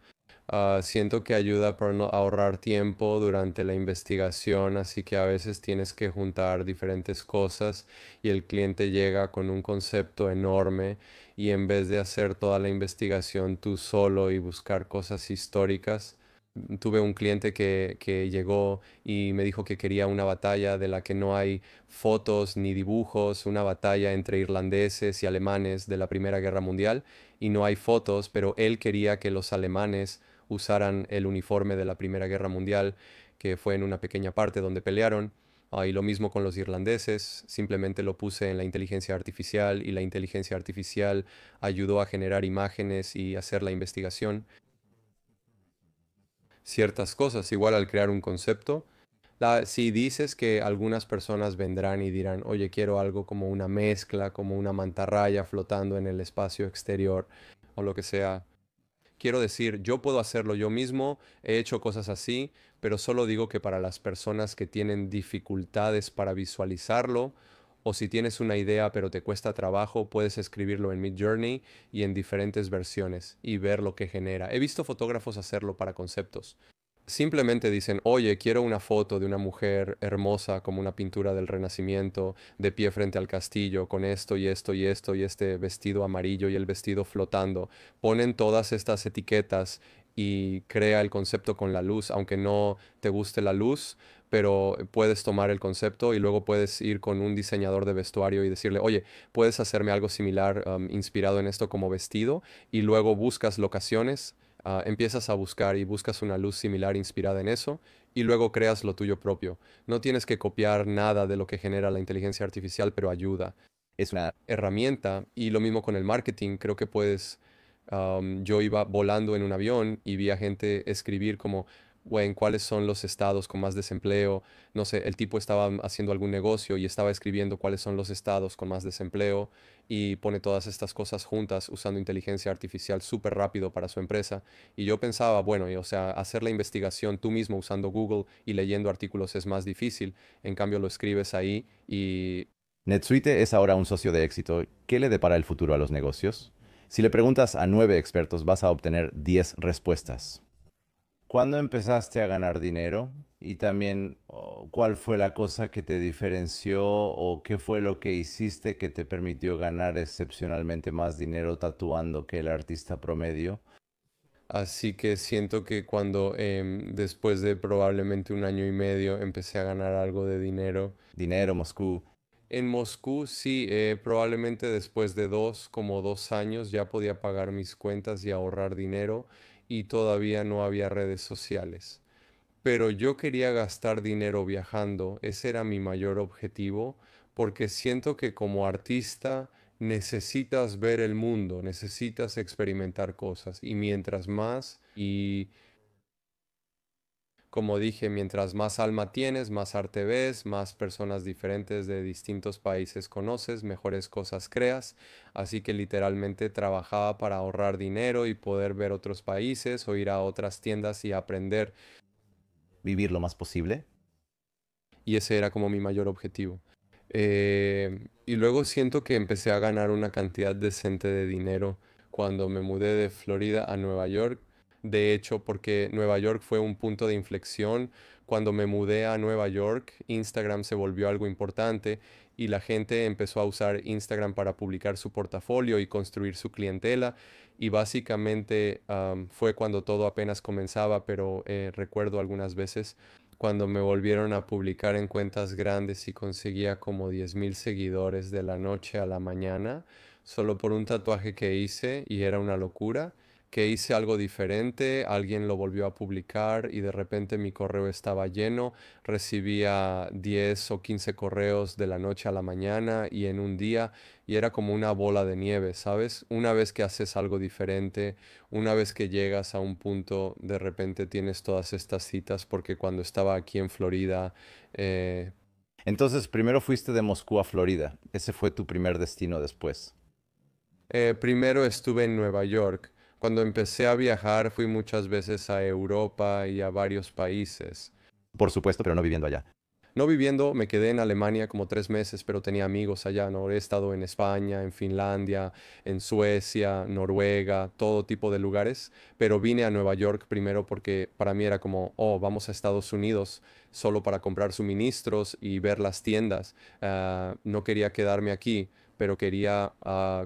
Siento que ayuda para ahorrar tiempo durante la investigación, así que a veces tienes que juntar diferentes cosas y el cliente llega con un concepto enorme y en vez de hacer toda la investigación tú solo y buscar cosas históricas, tuve un cliente que llegó y me dijo que quería una batalla de la que no hay fotos ni dibujos, una batalla entre irlandeses y alemanes de la Primera Guerra Mundial y no hay fotos, pero él quería que los alemanes usaran el uniforme de la Primera Guerra Mundial, que fue en una pequeña parte donde pelearon. Y lo mismo con los irlandeses, simplemente lo puse en la inteligencia artificial y la inteligencia artificial ayudó a generar imágenes y hacer la investigación ciertas cosas, igual al crear un concepto. Si dices que algunas personas vendrán y dirán, oye, quiero algo como una mezcla, como una mantarraya flotando en el espacio exterior o lo que sea, quiero decir, yo puedo hacerlo yo mismo, he hecho cosas así, pero solo digo que para las personas que tienen dificultades para visualizarlo, o si tienes una idea pero te cuesta trabajo, puedes escribirlo en Midjourney y en diferentes versiones y ver lo que genera. He visto fotógrafos hacerlo para conceptos. Simplemente dicen, oye, quiero una foto de una mujer hermosa como una pintura del Renacimiento, de pie frente al castillo, con esto y esto y esto y este vestido amarillo y el vestido flotando. Ponen todas estas etiquetas y crea el concepto con la luz, aunque no te guste la luz, pero puedes tomar el concepto y luego puedes ir con un diseñador de vestuario y decirle, oye, puedes hacerme algo similar, inspirado en esto como vestido, y luego buscas locaciones, empiezas a buscar y buscas una luz similar inspirada en eso y luego creas lo tuyo propio. No tienes que copiar nada de lo que genera la inteligencia artificial, pero ayuda. Es una... Herramienta y lo mismo con el marketing. Creo que puedes, yo iba volando en un avión y vi a gente escribir como, "Güey, en cuáles son los estados con más desempleo". No sé, el tipo estaba haciendo algún negocio y estaba escribiendo cuáles son los estados con más desempleo y pone todas estas cosas juntas usando inteligencia artificial súper rápido para su empresa. Y yo pensaba, bueno, o sea, hacer la investigación tú mismo usando Google y leyendo artículos es más difícil. En cambio, lo escribes ahí y NetSuite es ahora un socio de éxito. ¿Qué le depara el futuro a los negocios? Si le preguntas a 9 expertos, vas a obtener 10 respuestas. ¿Cuándo empezaste a ganar dinero? Y también, ¿cuál fue la cosa que te diferenció o qué fue lo que hiciste que te permitió ganar excepcionalmente más dinero tatuando que el artista promedio? así que siento que cuando después de probablemente un año y medio empecé a ganar algo de dinero. Dinero, Moscú. En Moscú sí, probablemente después de como 2 años ya podía pagar mis cuentas y ahorrar dinero y todavía no había redes sociales. Pero yo quería gastar dinero viajando, ese era mi mayor objetivo, porque siento que como artista necesitas ver el mundo, necesitas experimentar cosas y mientras más y como dije, mientras más alma tienes, más arte ves, más personas diferentes de distintos países conoces, mejores cosas creas. Así que literalmente trabajaba para ahorrar dinero y poder ver otros países o ir a otras tiendas y aprender. Vivir lo más posible. Y ese era como mi mayor objetivo. Y luego siento que empecé a ganar una cantidad decente de dinero cuando me mudé de Florida a Nueva York. De hecho, porque Nueva York fue un punto de inflexión. Cuando me mudé a Nueva York, Instagram se volvió algo importante y la gente empezó a usar Instagram para publicar su portafolio y construir su clientela. Y básicamente fue cuando todo apenas comenzaba, pero recuerdo algunas veces cuando me volvieron a publicar en cuentas grandes y conseguía como 10,000 seguidores de la noche a la mañana, solo por un tatuaje que hice y era una locura, que hice algo diferente, alguien lo volvió a publicar y de repente mi correo estaba lleno, recibía 10 o 15 correos de la noche a la mañana y en un día y era como una bola de nieve, ¿sabes? Una vez que haces algo diferente, una vez que llegas a un punto, de repente tienes todas estas citas, porque cuando estaba aquí en Florida, eh, Entonces, primero fuiste de Moscú a Florida. Ese fue tu primer destino después. primero estuve en Nueva York. Cuando empecé a viajar, fui muchas veces a Europa y a varios países. Por supuesto, pero no viviendo allá. no viviendo, me quedé en Alemania como 3 meses, pero tenía amigos allá, ¿no? He estado en España, en Finlandia, en Suecia, Noruega, todo tipo de lugares, pero vine a Nueva York primero porque para mí era como, oh, vamos a Estados Unidos solo para comprar suministros y ver las tiendas. No quería quedarme aquí, pero quería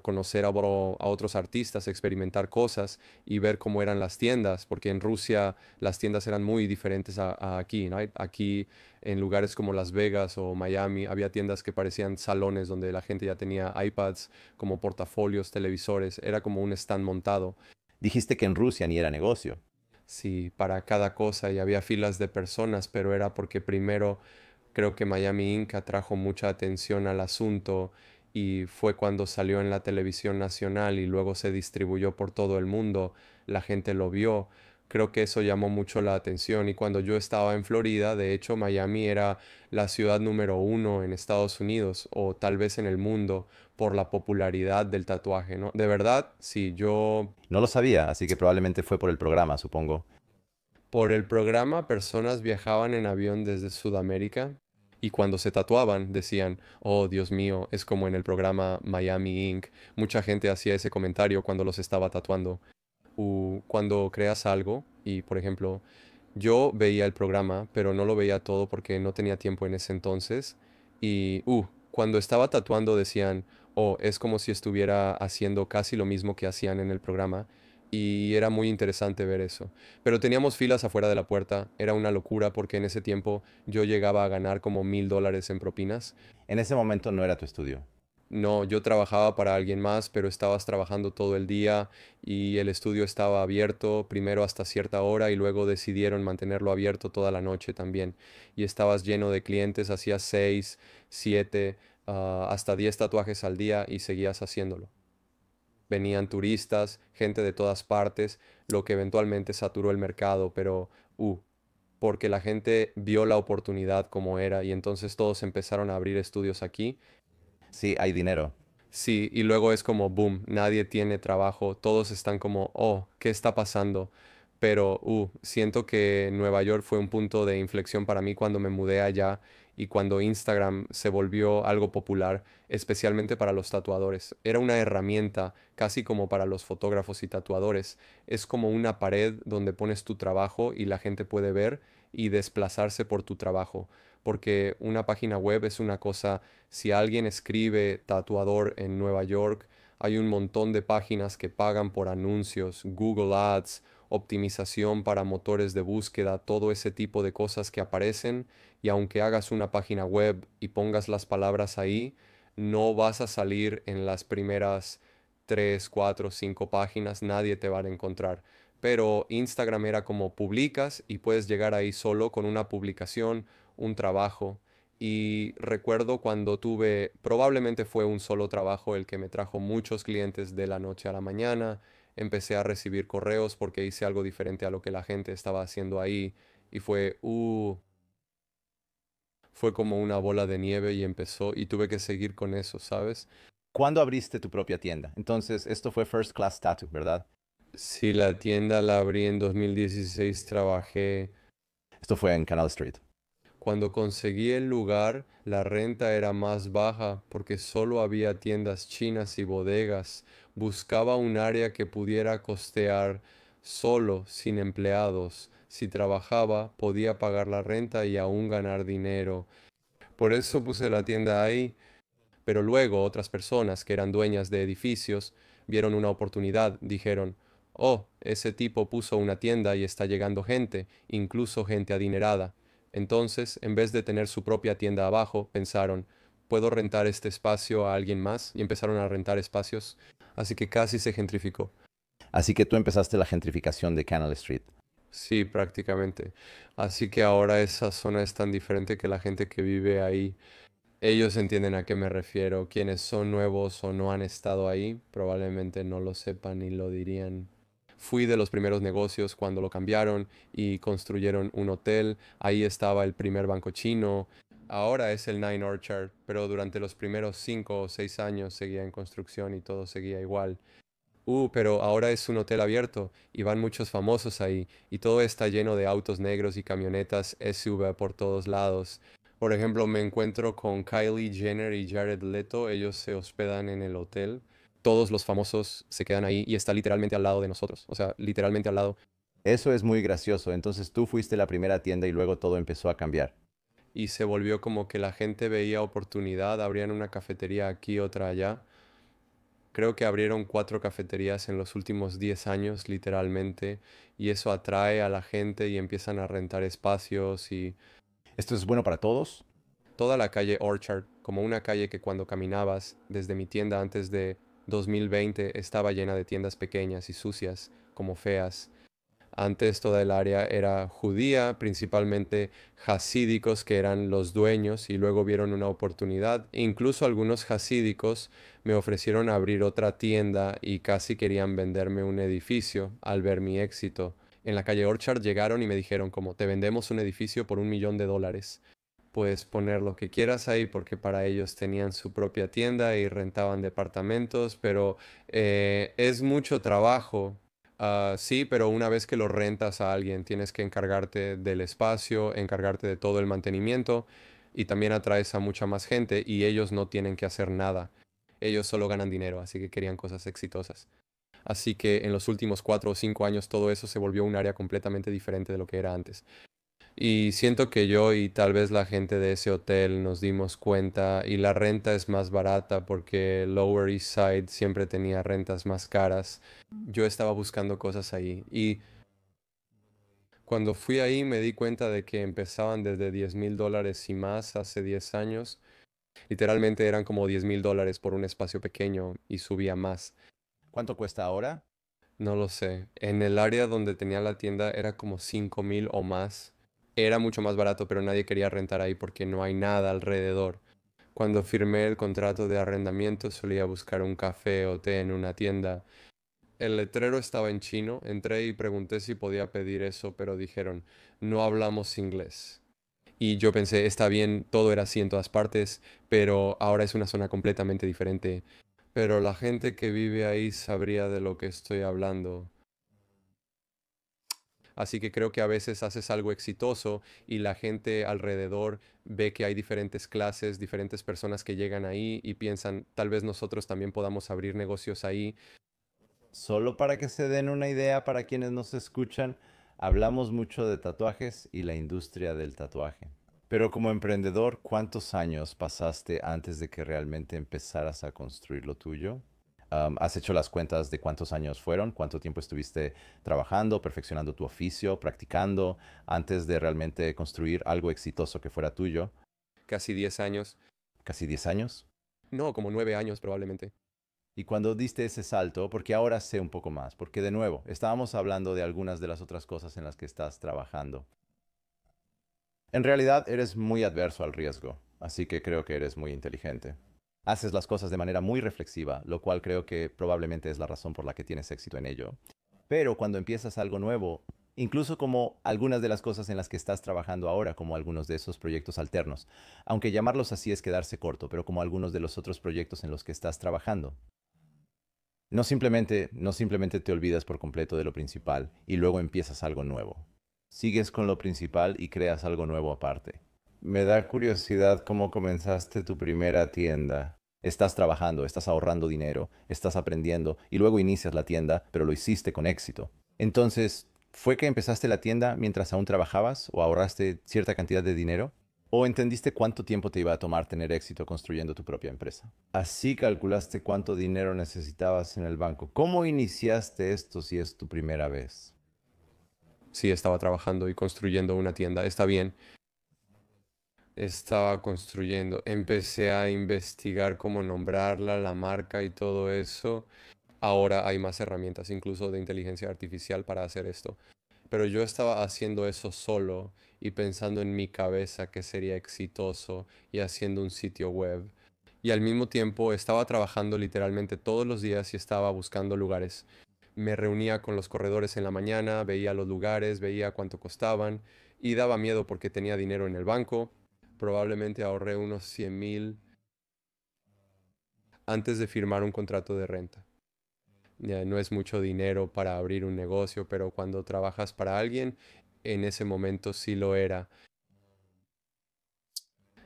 conocer a otros artistas, experimentar cosas y ver cómo eran las tiendas, porque en Rusia las tiendas eran muy diferentes a aquí, ¿no? Aquí en lugares como Las Vegas o Miami había tiendas que parecían salones donde la gente ya tenía iPads como portafolios, televisores, era como un stand montado. Dijiste que en Rusia ni era negocio. Sí, para cada cosa y había filas de personas, pero era porque primero creo que Miami Ink atrajo mucha atención al asunto y fue cuando salió en la televisión nacional y luego se distribuyó por todo el mundo, la gente lo vio. Creo que eso llamó mucho la atención y cuando yo estaba en Florida, de hecho Miami era la ciudad número uno en Estados Unidos o tal vez en el mundo por la popularidad del tatuaje, ¿no? De verdad, sí, yo No lo sabía, así que probablemente fue por el programa, supongo. por el programa, personas viajaban en avión desde Sudamérica y cuando se tatuaban decían, oh Dios mío, es como en el programa Miami Ink. Mucha gente hacía ese comentario cuando los estaba tatuando. Cuando creas algo y, por ejemplo, yo veía el programa, pero no lo veía todo porque no tenía tiempo en ese entonces. Y cuando estaba tatuando decían, oh, es como si estuviera haciendo casi lo mismo que hacían en el programa. Y era muy interesante ver eso. Pero teníamos filas afuera de la puerta. Era una locura porque en ese tiempo yo llegaba a ganar como $1000 en propinas. En ese momento no era tu estudio. No, yo trabajaba para alguien más, pero estabas trabajando todo el día y el estudio estaba abierto primero hasta cierta hora y luego decidieron mantenerlo abierto toda la noche también. Y estabas lleno de clientes, hacías 6, 7, hasta 10 tatuajes al día y seguías haciéndolo. Venían turistas, gente de todas partes, lo que eventualmente saturó el mercado, pero porque la gente vio la oportunidad como era y entonces todos empezaron a abrir estudios aquí. Sí, hay dinero. Sí, y luego es como, boom, nadie tiene trabajo, todos están como, oh, ¿qué está pasando? Pero, siento que Nueva York fue un punto de inflexión para mí cuando me mudé allá y cuando Instagram se volvió algo popular, especialmente para los tatuadores. Era una herramienta casi como para los fotógrafos y tatuadores. Es como una pared donde pones tu trabajo y la gente puede ver y desplazarse por tu trabajo, porque una página web es una cosa. Si alguien escribe tatuador en Nueva York, hay un montón de páginas que pagan por anuncios, Google Ads, optimización para motores de búsqueda, todo ese tipo de cosas que aparecen y aunque hagas una página web y pongas las palabras ahí, no vas a salir en las primeras 3, 4, 5 páginas, nadie te va a encontrar. Pero Instagram era como publicas y puedes llegar ahí solo con una publicación, un trabajo. Y recuerdo cuando tuve, probablemente fue un solo trabajo el que me trajo muchos clientes de la noche a la mañana. Empecé a recibir correos porque hice algo diferente a lo que la gente estaba haciendo ahí. Y fue como una bola de nieve y empezó y tuve que seguir con eso, ¿sabes? ¿Cuándo abriste tu propia tienda? Entonces, esto fue First Class Tattoo, ¿verdad? Sí, la tienda la abrí en 2016, trabajé. Esto fue en Canal Street. Cuando conseguí el lugar, la renta era más baja porque solo había tiendas chinas y bodegas. Buscaba un área que pudiera costear solo, sin empleados. Si trabajaba, podía pagar la renta y aún ganar dinero. Por eso puse la tienda ahí. Pero luego otras personas que eran dueñas de edificios vieron una oportunidad, dijeron, oh, ese tipo puso una tienda y está llegando gente, incluso gente adinerada. Entonces, en vez de tener su propia tienda abajo, pensaron, ¿puedo rentar este espacio a alguien más? Y empezaron a rentar espacios, así que casi se gentrificó. Así que tú empezaste la gentrificación de Canal Street. Sí, prácticamente. Así que ahora esa zona es tan diferente que la gente que vive ahí. Ellos entienden a qué me refiero. Quienes son nuevos o no han estado ahí, probablemente no lo sepan y lo dirían. Fui de los primeros negocios cuando lo cambiaron y construyeron un hotel. Ahí estaba el primer banco chino. Ahora es el Nine Orchard, pero durante los primeros 5 o 6 años seguía en construcción y todo seguía igual. Pero ahora es un hotel abierto y van muchos famosos ahí y todo está lleno de autos negros y camionetas SUV por todos lados. Por ejemplo, me encuentro con Kylie Jenner y Jared Leto, ellos se hospedan en el hotel, todos los famosos se quedan ahí y está literalmente al lado de nosotros, o sea, literalmente al lado. Eso es muy gracioso. Entonces tú fuiste la primera tienda y luego todo empezó a cambiar. Y se volvió como que la gente veía oportunidad, abrían una cafetería aquí, otra allá. Creo que abrieron 4 cafeterías en los últimos 10 años, literalmente, y eso atrae a la gente y empiezan a rentar espacios y ¿Esto es bueno para todos? toda la calle Orchard, como una calle que cuando caminabas desde mi tienda antes de 2020 estaba llena de tiendas pequeñas y sucias, como feas. Antes toda el área era judía, principalmente hasídicos que eran los dueños y luego vieron una oportunidad. Incluso algunos hasídicos me ofrecieron abrir otra tienda y casi querían venderme un edificio al ver mi éxito. En la calle Orchard llegaron y me dijeron como te vendemos un edificio por $1 millón. Puedes poner lo que quieras ahí porque para ellos tenían su propia tienda y rentaban departamentos, pero es mucho trabajo. Sí, pero una vez que lo rentas a alguien, tienes que encargarte del espacio, encargarte de todo el mantenimiento y también atraes a mucha más gente y ellos no tienen que hacer nada. Ellos solo ganan dinero, así que querían cosas exitosas. Así que en los últimos 4 o 5 años todo eso se volvió un área completamente diferente de lo que era antes. Y siento que yo y tal vez la gente de ese hotel nos dimos cuenta y la renta es más barata porque Lower East Side siempre tenía rentas más caras. Yo estaba buscando cosas ahí y cuando fui ahí me di cuenta de que empezaban desde $10,000 y más hace 10 años. Literalmente eran como $10,000 por un espacio pequeño y subía más. ¿Cuánto cuesta ahora? No lo sé. En el área donde tenía la tienda era como 5,000 o más. Era mucho más barato, pero nadie quería rentar ahí porque no hay nada alrededor. Cuando firmé el contrato de arrendamiento solía buscar un café o té en una tienda. El letrero estaba en chino. Entré y pregunté si podía pedir eso, pero dijeron, no hablamos inglés. Y yo pensé, está bien, todo era así en todas partes, pero ahora es una zona completamente diferente. Pero la gente que vive ahí sabría de lo que estoy hablando. Así que creo que a veces haces algo exitoso y la gente alrededor ve que hay diferentes clases, diferentes personas que llegan ahí y piensan, tal vez nosotros también podamos abrir negocios ahí. Solo para que se den una idea para quienes nos escuchan, hablamos mucho de tatuajes y la industria del tatuaje. Pero como emprendedor, ¿cuántos años pasaste antes de que realmente empezaras a construir lo tuyo? ¿Has hecho las cuentas de cuántos años fueron? ¿Cuánto tiempo estuviste trabajando, perfeccionando tu oficio, practicando, antes de realmente construir algo exitoso que fuera tuyo? Casi 10 años. ¿Casi 10 años? No, como 9 años probablemente. Y cuando diste ese salto, porque ahora sé un poco más, porque de nuevo, estábamos hablando de algunas de las otras cosas en las que estás trabajando. En realidad eres muy adverso al riesgo, así que creo que eres muy inteligente. Haces las cosas de manera muy reflexiva, lo cual creo que probablemente es la razón por la que tienes éxito en ello. Pero cuando empiezas algo nuevo, incluso como algunas de las cosas en las que estás trabajando ahora, como algunos de esos proyectos alternos, aunque llamarlos así es quedarse corto, pero como algunos de los otros proyectos en los que estás trabajando, no simplemente te olvidas por completo de lo principal y luego empiezas algo nuevo. Sigues con lo principal y creas algo nuevo aparte. Me da curiosidad cómo comenzaste tu primera tienda. Estás trabajando, estás ahorrando dinero, estás aprendiendo y luego inicias la tienda, pero lo hiciste con éxito. Entonces, ¿fue que empezaste la tienda mientras aún trabajabas o ahorraste cierta cantidad de dinero? ¿O entendiste cuánto tiempo te iba a tomar tener éxito construyendo tu propia empresa? Así calculaste cuánto dinero necesitabas en el banco. ¿Cómo iniciaste esto si es tu primera vez? Sí, estaba trabajando y construyendo una tienda. Está bien. Estaba construyendo. Empecé a investigar cómo nombrarla, la marca y todo eso. Ahora hay más herramientas, incluso de inteligencia artificial, para hacer esto. Pero yo estaba haciendo eso solo y pensando en mi cabeza que sería exitoso y haciendo un sitio web. Y al mismo tiempo estaba trabajando literalmente todos los días y estaba buscando lugares. Me reunía con los corredores en la mañana, veía los lugares, veía cuánto costaban y daba miedo porque tenía dinero en el banco. Probablemente ahorré unos 100,000 antes de firmar un contrato de renta. Ya no es mucho dinero para abrir un negocio, pero cuando trabajas para alguien, en ese momento sí lo era.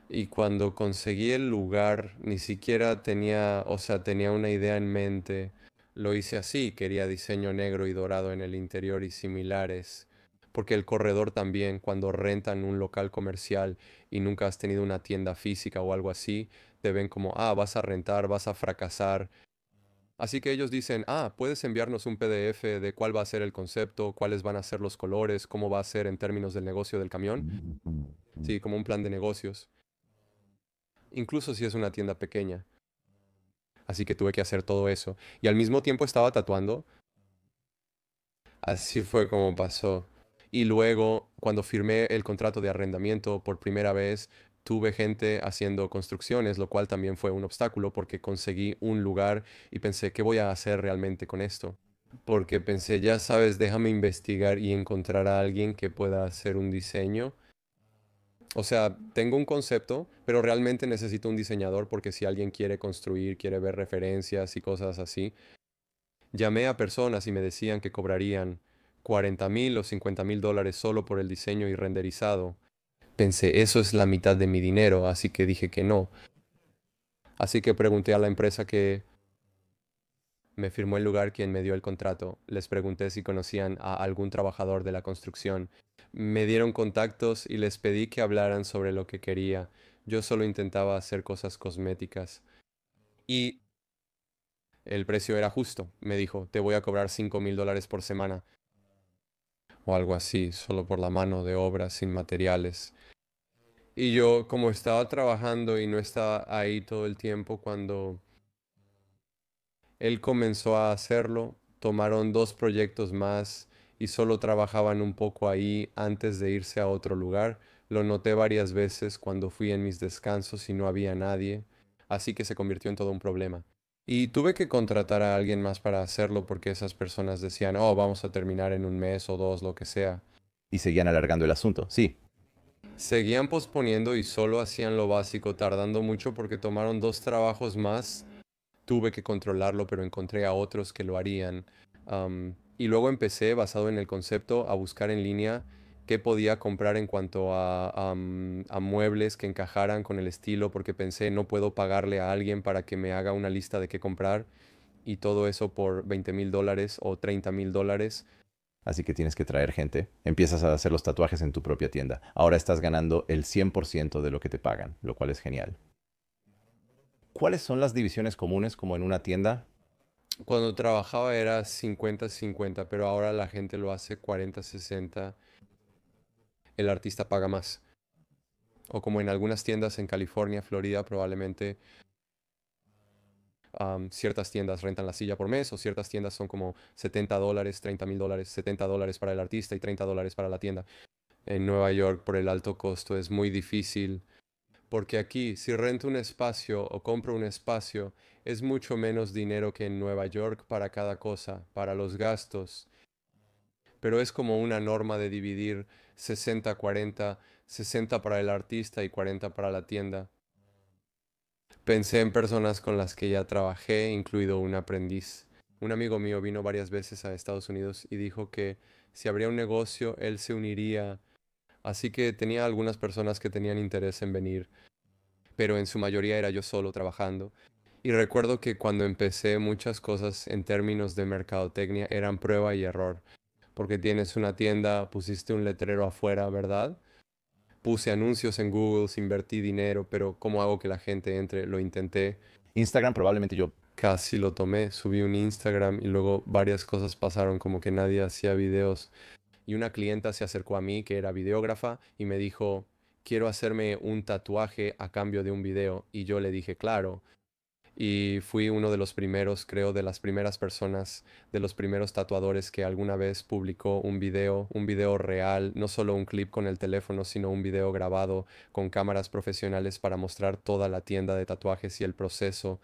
Y cuando conseguí el lugar, ni siquiera tenía, o sea, tenía una idea en mente. Lo hice así, quería diseño negro y dorado en el interior y similares. Porque el corredor también, cuando rentan un local comercial y nunca has tenido una tienda física o algo así, te ven como, ah, vas a rentar, vas a fracasar. Así que ellos dicen, ah, puedes enviarnos un PDF de cuál va a ser el concepto, cuáles van a ser los colores, cómo va a ser en términos del negocio del camión. Sí, como un plan de negocios, incluso si es una tienda pequeña. Así que tuve que hacer todo eso. Y al mismo tiempo estaba tatuando. Así fue como pasó. Y luego, cuando firmé el contrato de arrendamiento por primera vez, tuve gente haciendo construcciones, lo cual también fue un obstáculo porque conseguí un lugar y pensé, ¿qué voy a hacer realmente con esto? Porque pensé, ya sabes, déjame investigar y encontrar a alguien que pueda hacer un diseño. O sea, tengo un concepto, pero realmente necesito un diseñador porque si alguien quiere construir, quiere ver referencias y cosas así. Llamé a personas y me decían que cobrarían 40.000 o 50.000 dólares solo por el diseño y renderizado. Pensé, eso es la mitad de mi dinero, así que dije que no. Así que pregunté a la empresa que me firmó el lugar quien me dio el contrato. Les pregunté si conocían a algún trabajador de la construcción. Me dieron contactos y les pedí que hablaran sobre lo que quería. Yo solo intentaba hacer cosas cosméticas. Y el precio era justo. Me dijo, te voy a cobrar 5.000 dólares por semana o algo así, solo por la mano de obra sin materiales. Y yo, como estaba trabajando y no estaba ahí todo el tiempo cuando él comenzó a hacerlo, tomaron dos proyectos más y solo trabajaban un poco ahí antes de irse a otro lugar. Lo noté varias veces cuando fui en mis descansos y no había nadie, así que se convirtió en todo un problema. Y tuve que contratar a alguien más para hacerlo porque esas personas decían, oh, vamos a terminar en un mes o dos, lo que sea. Y seguían alargando el asunto. Sí, Seguían posponiendo y solo hacían lo básico, tardando mucho porque tomaron dos trabajos más. Tuve que controlarlo, pero encontré a otros que lo harían. Y luego empecé, basado en el concepto, a buscar en línea qué podía comprar en cuanto a muebles que encajaran con el estilo, porque pensé, no puedo pagarle a alguien para que me haga una lista de qué comprar y todo eso por 20.000 dólares o 30.000 dólares. así que tienes que traer gente. Empiezas a hacer los tatuajes en tu propia tienda. Ahora estás ganando el 100% de lo que te pagan, lo cual es genial. ¿Cuáles son las divisiones comunes como en una tienda? Cuando trabajaba era 50-50, pero ahora la gente lo hace 40-60. El artista paga más. O como en algunas tiendas en California, Florida, probablemente ciertas tiendas rentan la silla por mes o ciertas tiendas son como 70 dólares, 30.000 dólares, 70 dólares para el artista y 30 dólares para la tienda. En Nueva York, por el alto costo, es muy difícil porque aquí, si rento un espacio o compro un espacio, es mucho menos dinero que en Nueva York para cada cosa, para los gastos. Pero es como una norma de dividir 60-40, 60 para el artista y 40 para la tienda. Pensé en personas con las que ya trabajé, incluido un aprendiz. Un amigo mío vino varias veces a Estados Unidos y dijo que si habría un negocio, él se uniría. Así que tenía algunas personas que tenían interés en venir, pero en su mayoría era yo solo trabajando. Y recuerdo que cuando empecé muchas cosas en términos de mercadotecnia eran prueba y error, porque tienes una tienda, pusiste un letrero afuera, ¿verdad? Puse anuncios en Google, invertí dinero, pero ¿cómo hago que la gente entre? Lo intenté. Instagram probablemente yo. Casi lo tomé, subí un Instagram y luego varias cosas pasaron, como que nadie hacía videos. Y una clienta se acercó a mí, que era videógrafa, y me dijo, quiero hacerme un tatuaje a cambio de un video. Y yo le dije, claro. Y fui uno de los primeros, creo, de las primeras personas, de los primeros tatuadores que alguna vez publicó un video real, no solo un clip con el teléfono, sino un video grabado con cámaras profesionales para mostrar toda la tienda de tatuajes y el proceso.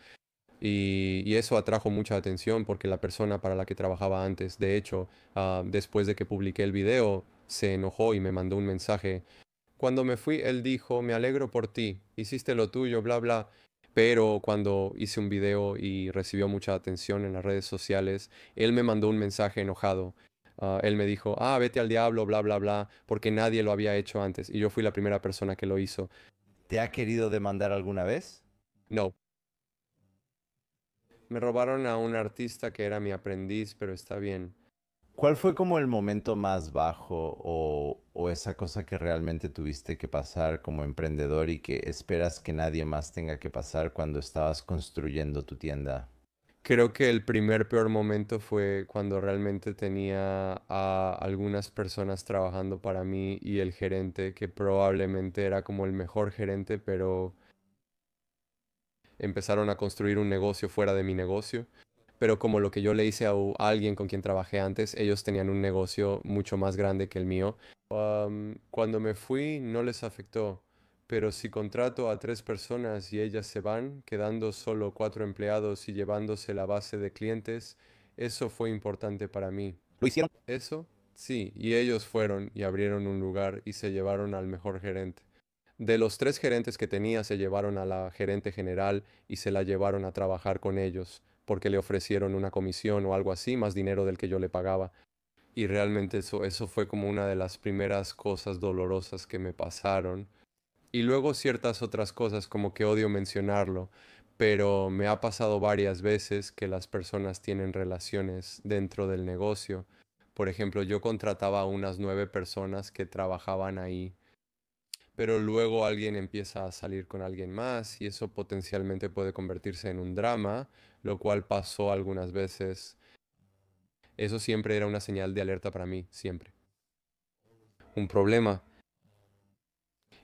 Y eso atrajo mucha atención porque la persona para la que trabajaba antes, de hecho, después de que publiqué el video, se enojó y me mandó un mensaje. Cuando me fui, él dijo, me alegro por ti, hiciste lo tuyo, bla, bla. Pero cuando hice un video y recibió mucha atención en las redes sociales, él me mandó un mensaje enojado. Él me dijo, vete al diablo, bla, bla, bla, porque nadie lo había hecho antes y yo fui la primera persona que lo hizo. ¿Te ha querido demandar alguna vez? No, me robaron a un artista que era mi aprendiz, pero está bien. ¿Cuál fue como el momento más bajo o esa cosa que realmente tuviste que pasar como emprendedor y que esperas que nadie más tenga que pasar cuando estabas construyendo tu tienda? Creo que el primer peor momento fue cuando realmente tenía a algunas personas trabajando para mí y el gerente, que probablemente era como el mejor gerente, pero empezaron a construir un negocio fuera de mi negocio. Pero como lo que yo le hice a alguien con quien trabajé antes, ellos tenían un negocio mucho más grande que el mío. Cuando me fui no les afectó, pero si contrato a 3 personas y ellas se van, quedando solo 4 empleados y llevándose la base de clientes, eso fue importante para mí. ¿Lo hicieron? Eso, sí, y ellos fueron y abrieron un lugar y se llevaron al mejor gerente. De los 3 gerentes que tenía, se llevaron a la gerente general y se la llevaron a trabajar con ellos, porque le ofrecieron una comisión o algo así, más dinero del que yo le pagaba. Y realmente eso fue como una de las primeras cosas dolorosas que me pasaron. Y luego ciertas otras cosas, como que odio mencionarlo, pero me ha pasado varias veces que las personas tienen relaciones dentro del negocio. Por ejemplo, yo contrataba a unas 9 personas que trabajaban ahí, pero luego alguien empieza a salir con alguien más y eso potencialmente puede convertirse en un drama, lo cual pasó algunas veces. Eso siempre era una señal de alerta para mí, siempre. Un problema.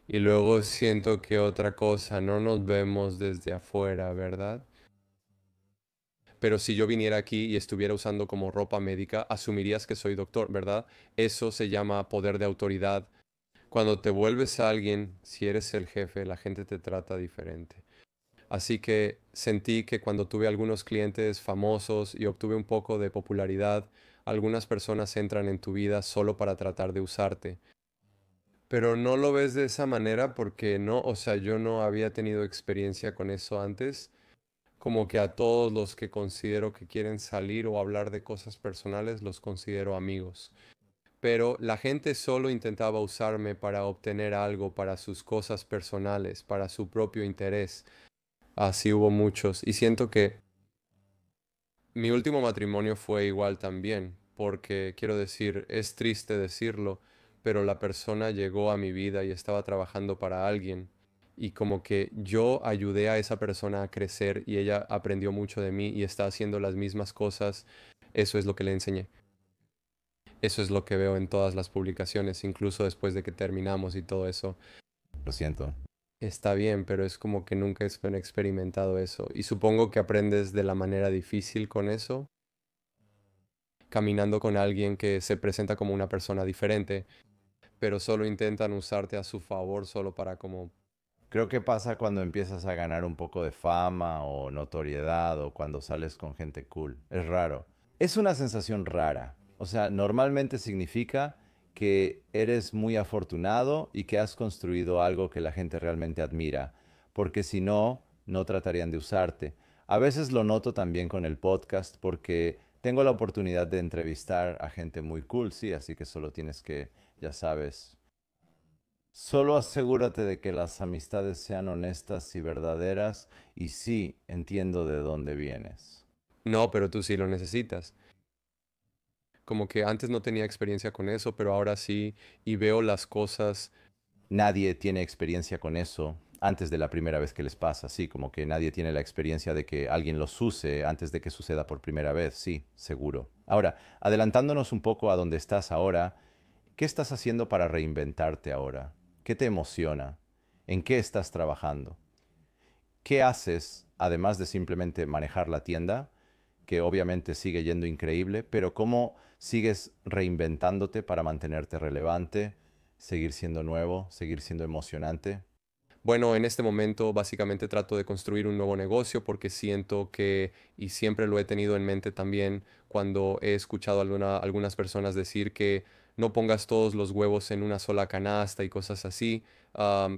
Y luego siento que otra cosa, no nos vemos desde afuera, ¿verdad? Pero si yo viniera aquí y estuviera usando como ropa médica, asumirías que soy doctor, ¿verdad? Eso se llama poder de autoridad. Cuando te vuelves a alguien, si eres el jefe, la gente te trata diferente. Así que sentí que cuando tuve algunos clientes famosos y obtuve un poco de popularidad, algunas personas entran en tu vida solo para tratar de usarte. Pero no lo ves de esa manera porque no, o sea, yo no había tenido experiencia con eso antes. Como que a todos los que considero que quieren salir o hablar de cosas personales los considero amigos. Pero la gente solo intentaba usarme para obtener algo para sus cosas personales, para su propio interés. Así hubo muchos. Y siento que mi último matrimonio fue igual también, porque quiero decir, es triste decirlo, pero la persona llegó a mi vida y estaba trabajando para alguien. Y como que yo ayudé a esa persona a crecer y ella aprendió mucho de mí y está haciendo las mismas cosas. Eso es lo que le enseñé. Eso es lo que veo en todas las publicaciones, incluso después de que terminamos y todo eso. Lo siento. Está bien, pero es como que nunca he experimentado eso. Y supongo que aprendes de la manera difícil con eso, caminando con alguien que se presenta como una persona diferente, pero solo intentan usarte a su favor solo para como... Creo que pasa cuando empiezas a ganar un poco de fama o notoriedad o cuando sales con gente cool. Es raro. Es una sensación rara. O sea, normalmente significa que eres muy afortunado y que has construido algo que la gente realmente admira, porque si no, no tratarían de usarte. A veces lo noto también con el podcast porque tengo la oportunidad de entrevistar a gente muy cool, sí, así que solo tienes que, ya sabes, solo asegúrate de que las amistades sean honestas y verdaderas y sí, entiendo de dónde vienes. No, pero tú sí lo necesitas. Como que antes no tenía experiencia con eso, pero ahora sí, y veo las cosas. Nadie tiene experiencia con eso antes de la primera vez que les pasa, sí, como que nadie tiene la experiencia de que alguien los use antes de que suceda por primera vez, sí, seguro. Ahora, adelantándonos un poco a donde estás ahora, ¿qué estás haciendo para reinventarte ahora? ¿Qué te emociona? ¿En qué estás trabajando? ¿Qué haces, además de simplemente manejar la tienda, que obviamente sigue yendo increíble, pero cómo sigues reinventándote para mantenerte relevante, seguir siendo nuevo, seguir siendo emocionante? Bueno, en este momento básicamente trato de construir un nuevo negocio porque siento que, y siempre lo he tenido en mente también cuando he escuchado a algunas personas decir que no pongas todos los huevos en una sola canasta y cosas así.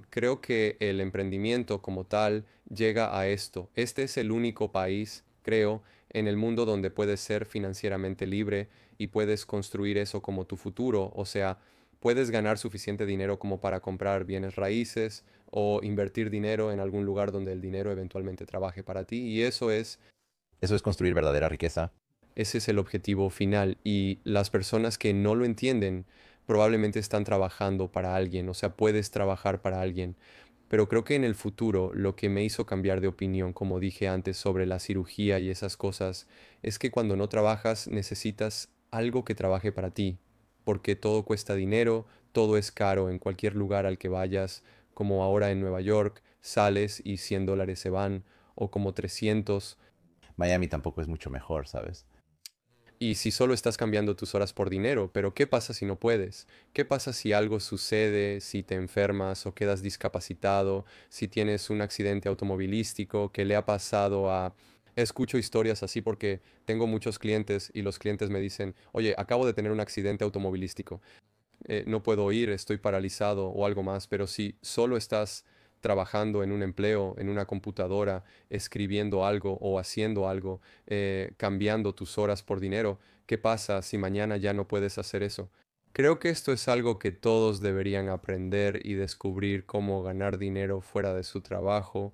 Creo que el emprendimiento como tal llega a esto. Este es el único país, creo, en el mundo donde puedes ser financieramente libre y puedes construir eso como tu futuro. O sea, puedes ganar suficiente dinero como para comprar bienes raíces o invertir dinero en algún lugar donde el dinero eventualmente trabaje para ti. Y Eso es construir verdadera riqueza. ese es el objetivo final. Y las personas que no lo entienden probablemente están trabajando para alguien, o sea, puedes trabajar para alguien. Pero creo que en el futuro lo que me hizo cambiar de opinión, como dije antes, sobre la cirugía y esas cosas, es que cuando no trabajas necesitas algo que trabaje para ti, porque todo cuesta dinero, todo es caro en cualquier lugar al que vayas, como ahora en Nueva York, sales y $100 se van, o como 300. Miami tampoco es mucho mejor, ¿sabes? Y si solo estás cambiando tus horas por dinero, pero ¿qué pasa si no puedes? ¿Qué pasa si algo sucede, si te enfermas o quedas discapacitado, si tienes un accidente automovilístico que le ha pasado a... Escucho historias así porque tengo muchos clientes y los clientes me dicen, oye, acabo de tener un accidente automovilístico, no puedo ir, estoy paralizado o algo más, pero si solo estás trabajando en un empleo, en una computadora, escribiendo algo o haciendo algo, cambiando tus horas por dinero, ¿qué pasa si mañana ya no puedes hacer eso? Creo que esto es algo que todos deberían aprender y descubrir cómo ganar dinero fuera de su trabajo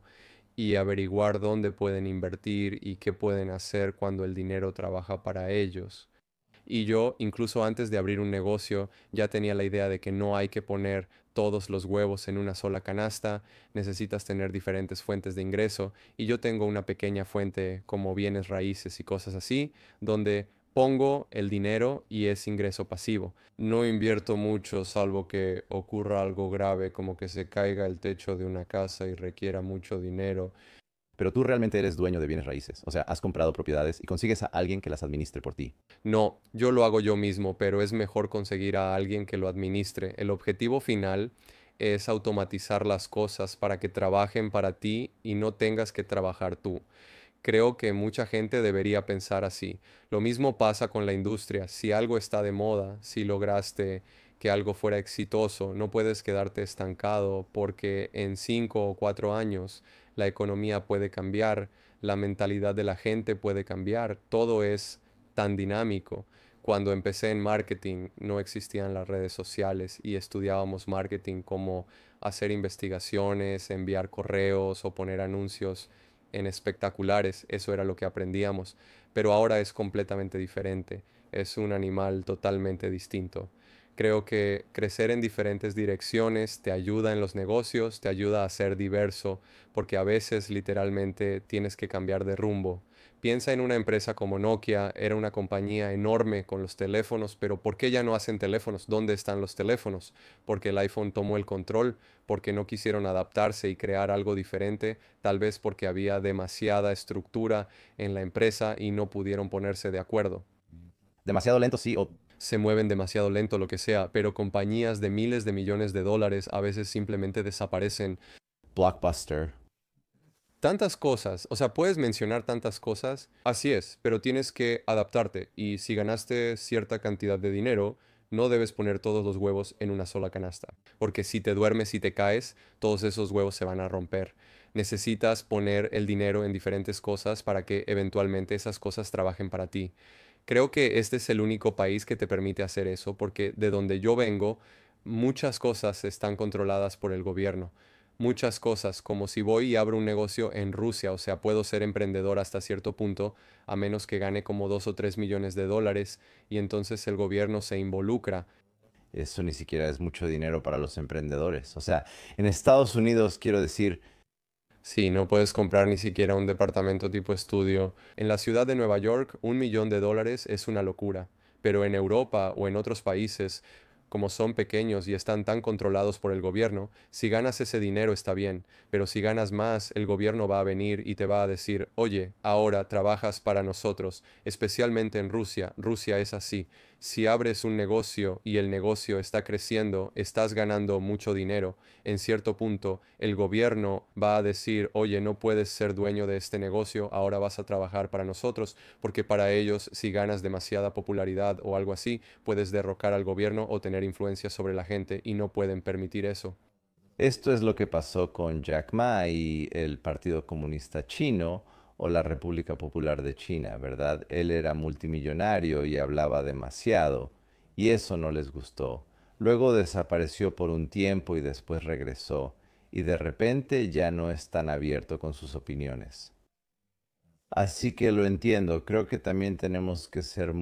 y averiguar dónde pueden invertir y qué pueden hacer cuando el dinero trabaja para ellos. Y yo, incluso antes de abrir un negocio, ya tenía la idea de que no hay que poner todos los huevos en una sola canasta, necesitas tener diferentes fuentes de ingreso. Y yo tengo una pequeña fuente como bienes raíces y cosas así, donde pongo el dinero y es ingreso pasivo. No invierto mucho, salvo que ocurra algo grave, como que se caiga el techo de una casa y requiera mucho dinero. Pero tú realmente eres dueño de bienes raíces. O sea, has comprado propiedades y consigues a alguien que las administre por ti. No, yo lo hago yo mismo, pero es mejor conseguir a alguien que lo administre. El objetivo final es automatizar las cosas para que trabajen para ti y no tengas que trabajar tú. Creo que mucha gente debería pensar así. Lo mismo pasa con la industria. Si algo está de moda, si lograste que algo fuera exitoso, no puedes quedarte estancado porque en 5 o 4 años la economía puede cambiar, la mentalidad de la gente puede cambiar, todo es tan dinámico. Cuando empecé en marketing no existían las redes sociales y estudiábamos marketing como hacer investigaciones, enviar correos o poner anuncios en espectaculares, eso era lo que aprendíamos, pero ahora es completamente diferente, es un animal totalmente distinto. Creo que crecer en diferentes direcciones te ayuda en los negocios, te ayuda a ser diverso, porque a veces literalmente tienes que cambiar de rumbo. Piensa en una empresa como Nokia, era una compañía enorme con los teléfonos, pero ¿por qué ya no hacen teléfonos? ¿Dónde están los teléfonos? Porque el iPhone tomó el control, porque no quisieron adaptarse y crear algo diferente, tal vez porque había demasiada estructura en la empresa y no pudieron ponerse de acuerdo. Demasiado lento, sí, o Se mueven demasiado lento, lo que sea, pero compañías de miles de millones de dólares a veces simplemente desaparecen. blockbuster. Tantas cosas, o sea, puedes mencionar tantas cosas, así es, pero tienes que adaptarte y si ganaste cierta cantidad de dinero, no debes poner todos los huevos en una sola canasta, porque si te duermes y te caes, todos esos huevos se van a romper. Necesitas poner el dinero en diferentes cosas para que eventualmente esas cosas trabajen para ti. Creo que este es el único país que te permite hacer eso, porque de donde yo vengo, muchas cosas están controladas por el gobierno. Muchas cosas, como si voy y abro un negocio en Rusia, o sea, puedo ser emprendedor hasta cierto punto, a menos que gane como 2 o 3 millones de dólares, y entonces el gobierno se involucra. Eso ni siquiera es mucho dinero para los emprendedores. O sea, en Estados Unidos, quiero decir, Sí, no puedes comprar ni siquiera un departamento tipo estudio. En la ciudad de Nueva York, $1 millón es una locura, pero en Europa o en otros países, como son pequeños y están tan controlados por el gobierno, si ganas ese dinero está bien, pero si ganas más, el gobierno va a venir y te va a decir, oye, ahora trabajas para nosotros, especialmente en Rusia. Rusia es así. Si abres un negocio y el negocio está creciendo, estás ganando mucho dinero, en cierto punto el gobierno va a decir, oye, no puedes ser dueño de este negocio, ahora vas a trabajar para nosotros, porque para ellos, si ganas demasiada popularidad o algo así, puedes derrocar al gobierno o tener influencia sobre la gente y no pueden permitir eso. esto es lo que pasó con Jack Ma y el Partido Comunista Chino o la República Popular de China, ¿verdad? Él era multimillonario y hablaba demasiado, y eso no les gustó. Luego desapareció por un tiempo y después regresó. Y de repente ya no es tan abierto con sus opiniones. Así que lo entiendo. Creo que también tenemos que ser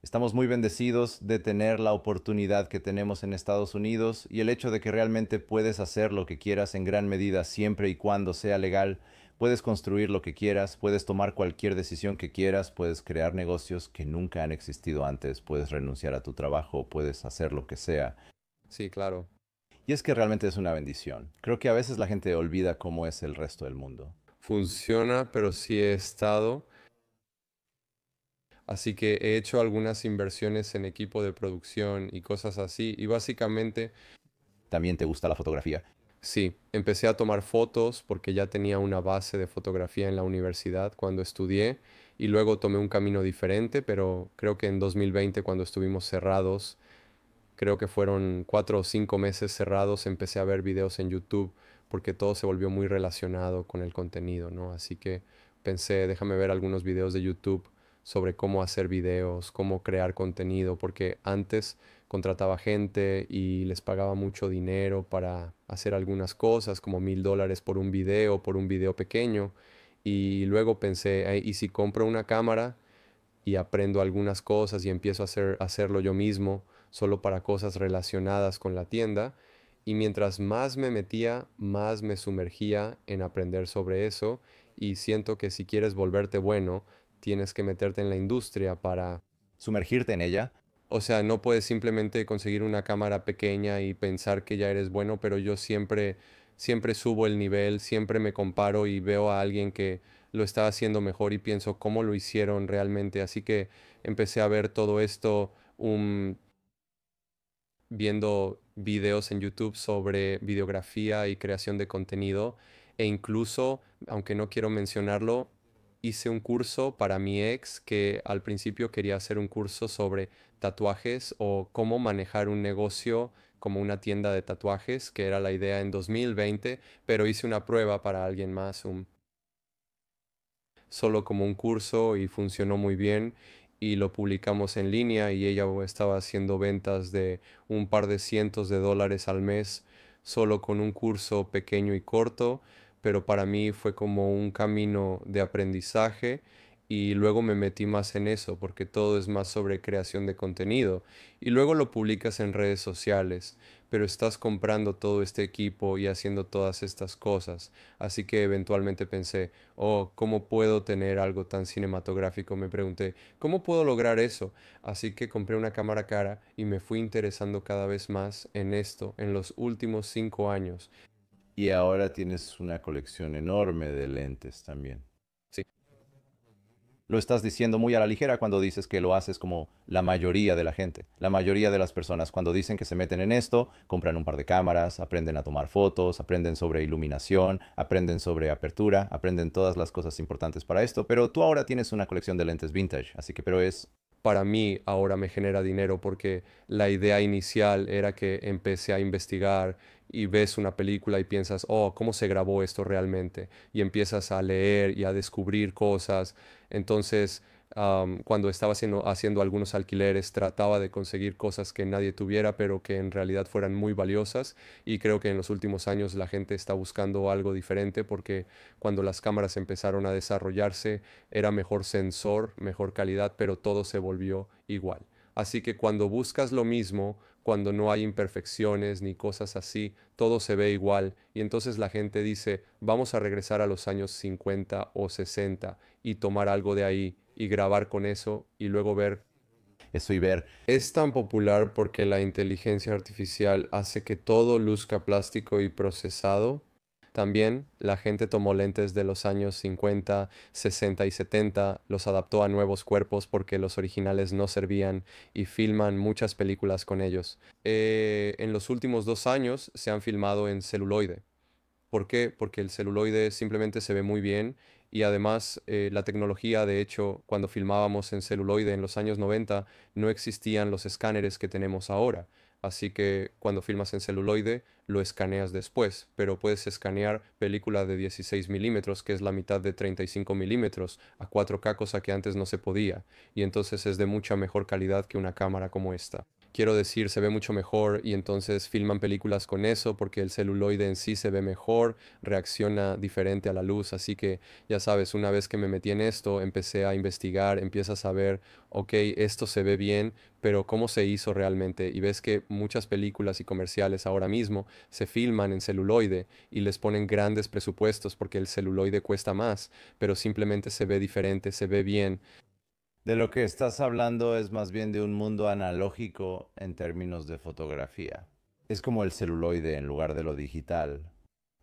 estamos muy bendecidos de tener la oportunidad que tenemos en Estados Unidos y el hecho de que realmente puedes hacer lo que quieras en gran medida siempre y cuando sea legal. Puedes construir lo que quieras, puedes tomar cualquier decisión que quieras, puedes crear negocios que nunca han existido antes, puedes renunciar a tu trabajo, puedes hacer lo que sea. Sí, claro. Y es que realmente es una bendición. Creo que a veces la gente olvida cómo es el resto del mundo. Funciona, pero sí he estado. Así que he hecho algunas inversiones en equipo de producción y cosas así. Y básicamente, También te gusta la fotografía. sí, empecé a tomar fotos porque ya tenía una base de fotografía en la universidad cuando estudié. Y luego tomé un camino diferente, pero creo que en 2020, cuando estuvimos cerrados, creo que fueron 4 o 5 meses cerrados, empecé a ver videos en YouTube porque todo se volvió muy relacionado con el contenido, ¿no? Así que pensé, déjame ver algunos videos de YouTube sobre cómo hacer videos, cómo crear contenido, porque antes contrataba gente y les pagaba mucho dinero para hacer algunas cosas, como $1000 por un video pequeño. Y luego pensé, "Ay, ¿y si compro una cámara y aprendo algunas cosas y empiezo hacerlo yo mismo, solo para cosas relacionadas con la tienda? Y mientras más me metía, más me sumergía en aprender sobre eso, y siento que si quieres volverte bueno, tienes que meterte en la industria para... Sumergirte en ella. O sea, no puedes simplemente conseguir una cámara pequeña y pensar que ya eres bueno, pero yo siempre subo el nivel, siempre me comparo y veo a alguien que lo está haciendo mejor y pienso cómo lo hicieron realmente. Así que empecé a ver todo esto, viendo videos en YouTube sobre videografía y creación de contenido, e incluso, aunque no quiero mencionarlo, hice un curso para mi ex que al principio quería hacer un curso sobre tatuajes o cómo manejar un negocio como una tienda de tatuajes, que era la idea en 2020, pero hice una prueba para alguien más, solo como un curso, y funcionó muy bien, y lo publicamos en línea y ella estaba haciendo ventas de un par de cientos de dólares al mes solo con un curso pequeño y corto, pero para mí fue como un camino de aprendizaje, y luego me metí más en eso porque todo es más sobre creación de contenido y luego lo publicas en redes sociales, pero estás comprando todo este equipo y haciendo todas estas cosas. Así que eventualmente pensé, oh, ¿cómo puedo tener algo tan cinematográfico? Me pregunté, ¿cómo puedo lograr eso? Así que compré una cámara cara y me fui interesando cada vez más en esto en los últimos 5 años. Y ahora tienes una colección enorme de lentes también. Sí, Lo estás diciendo muy a la ligera cuando dices que lo haces como la mayoría de la gente. La mayoría de las personas cuando dicen que se meten en esto, compran un par de cámaras, aprenden a tomar fotos, aprenden sobre iluminación, aprenden sobre apertura, aprenden todas las cosas importantes para esto, pero tú ahora tienes una colección de lentes vintage, así que pero es para mí ahora me genera dinero porque la idea inicial era que empecé a investigar y ves una película y piensas, oh, ¿cómo se grabó esto realmente? Y empiezas a leer y a descubrir cosas. Entonces, cuando estaba haciendo algunos alquileres, trataba de conseguir cosas que nadie tuviera, pero que en realidad fueran muy valiosas. Y creo que en los últimos años la gente está buscando algo diferente porque cuando las cámaras empezaron a desarrollarse, era mejor sensor, mejor calidad, pero todo se volvió igual. Así que cuando buscas lo mismo, cuando no hay imperfecciones ni cosas así, todo se ve igual, y entonces la gente dice, vamos a regresar a los años 50 o 60 y tomar algo de ahí y grabar con eso y luego ver. eso y ver. Es tan popular porque la inteligencia artificial hace que todo luzca plástico y procesado. También la gente tomó lentes de los años 50, 60 y 70, los adaptó a nuevos cuerpos porque los originales no servían, y filman muchas películas con ellos. En los últimos 2 años se han filmado en celuloide. ¿Por qué? Porque el celuloide simplemente se ve muy bien, y además la tecnología, de hecho, cuando filmábamos en celuloide en los años 90, no existían los escáneres que tenemos ahora. Así que cuando filmas en celuloide lo escaneas después, pero puedes escanear película de 16 milímetros, que es la mitad de 35 milímetros, a 4K, cosa que antes no se podía, y entonces es de mucha mejor calidad que una cámara como esta. Quiero decir, se ve mucho mejor y entonces filman películas con eso porque el celuloide en sí se ve mejor, reacciona diferente a la luz, así que ya sabes, una vez que me metí en esto, empecé a investigar, empiezas a ver, ok, esto se ve bien, pero ¿cómo se hizo realmente? Y ves que muchas películas y comerciales ahora mismo se filman en celuloide y les ponen grandes presupuestos porque el celuloide cuesta más, pero simplemente se ve diferente, se ve bien. De lo que estás hablando es más bien de un mundo analógico en términos de fotografía. Es como el celuloide en lugar de lo digital.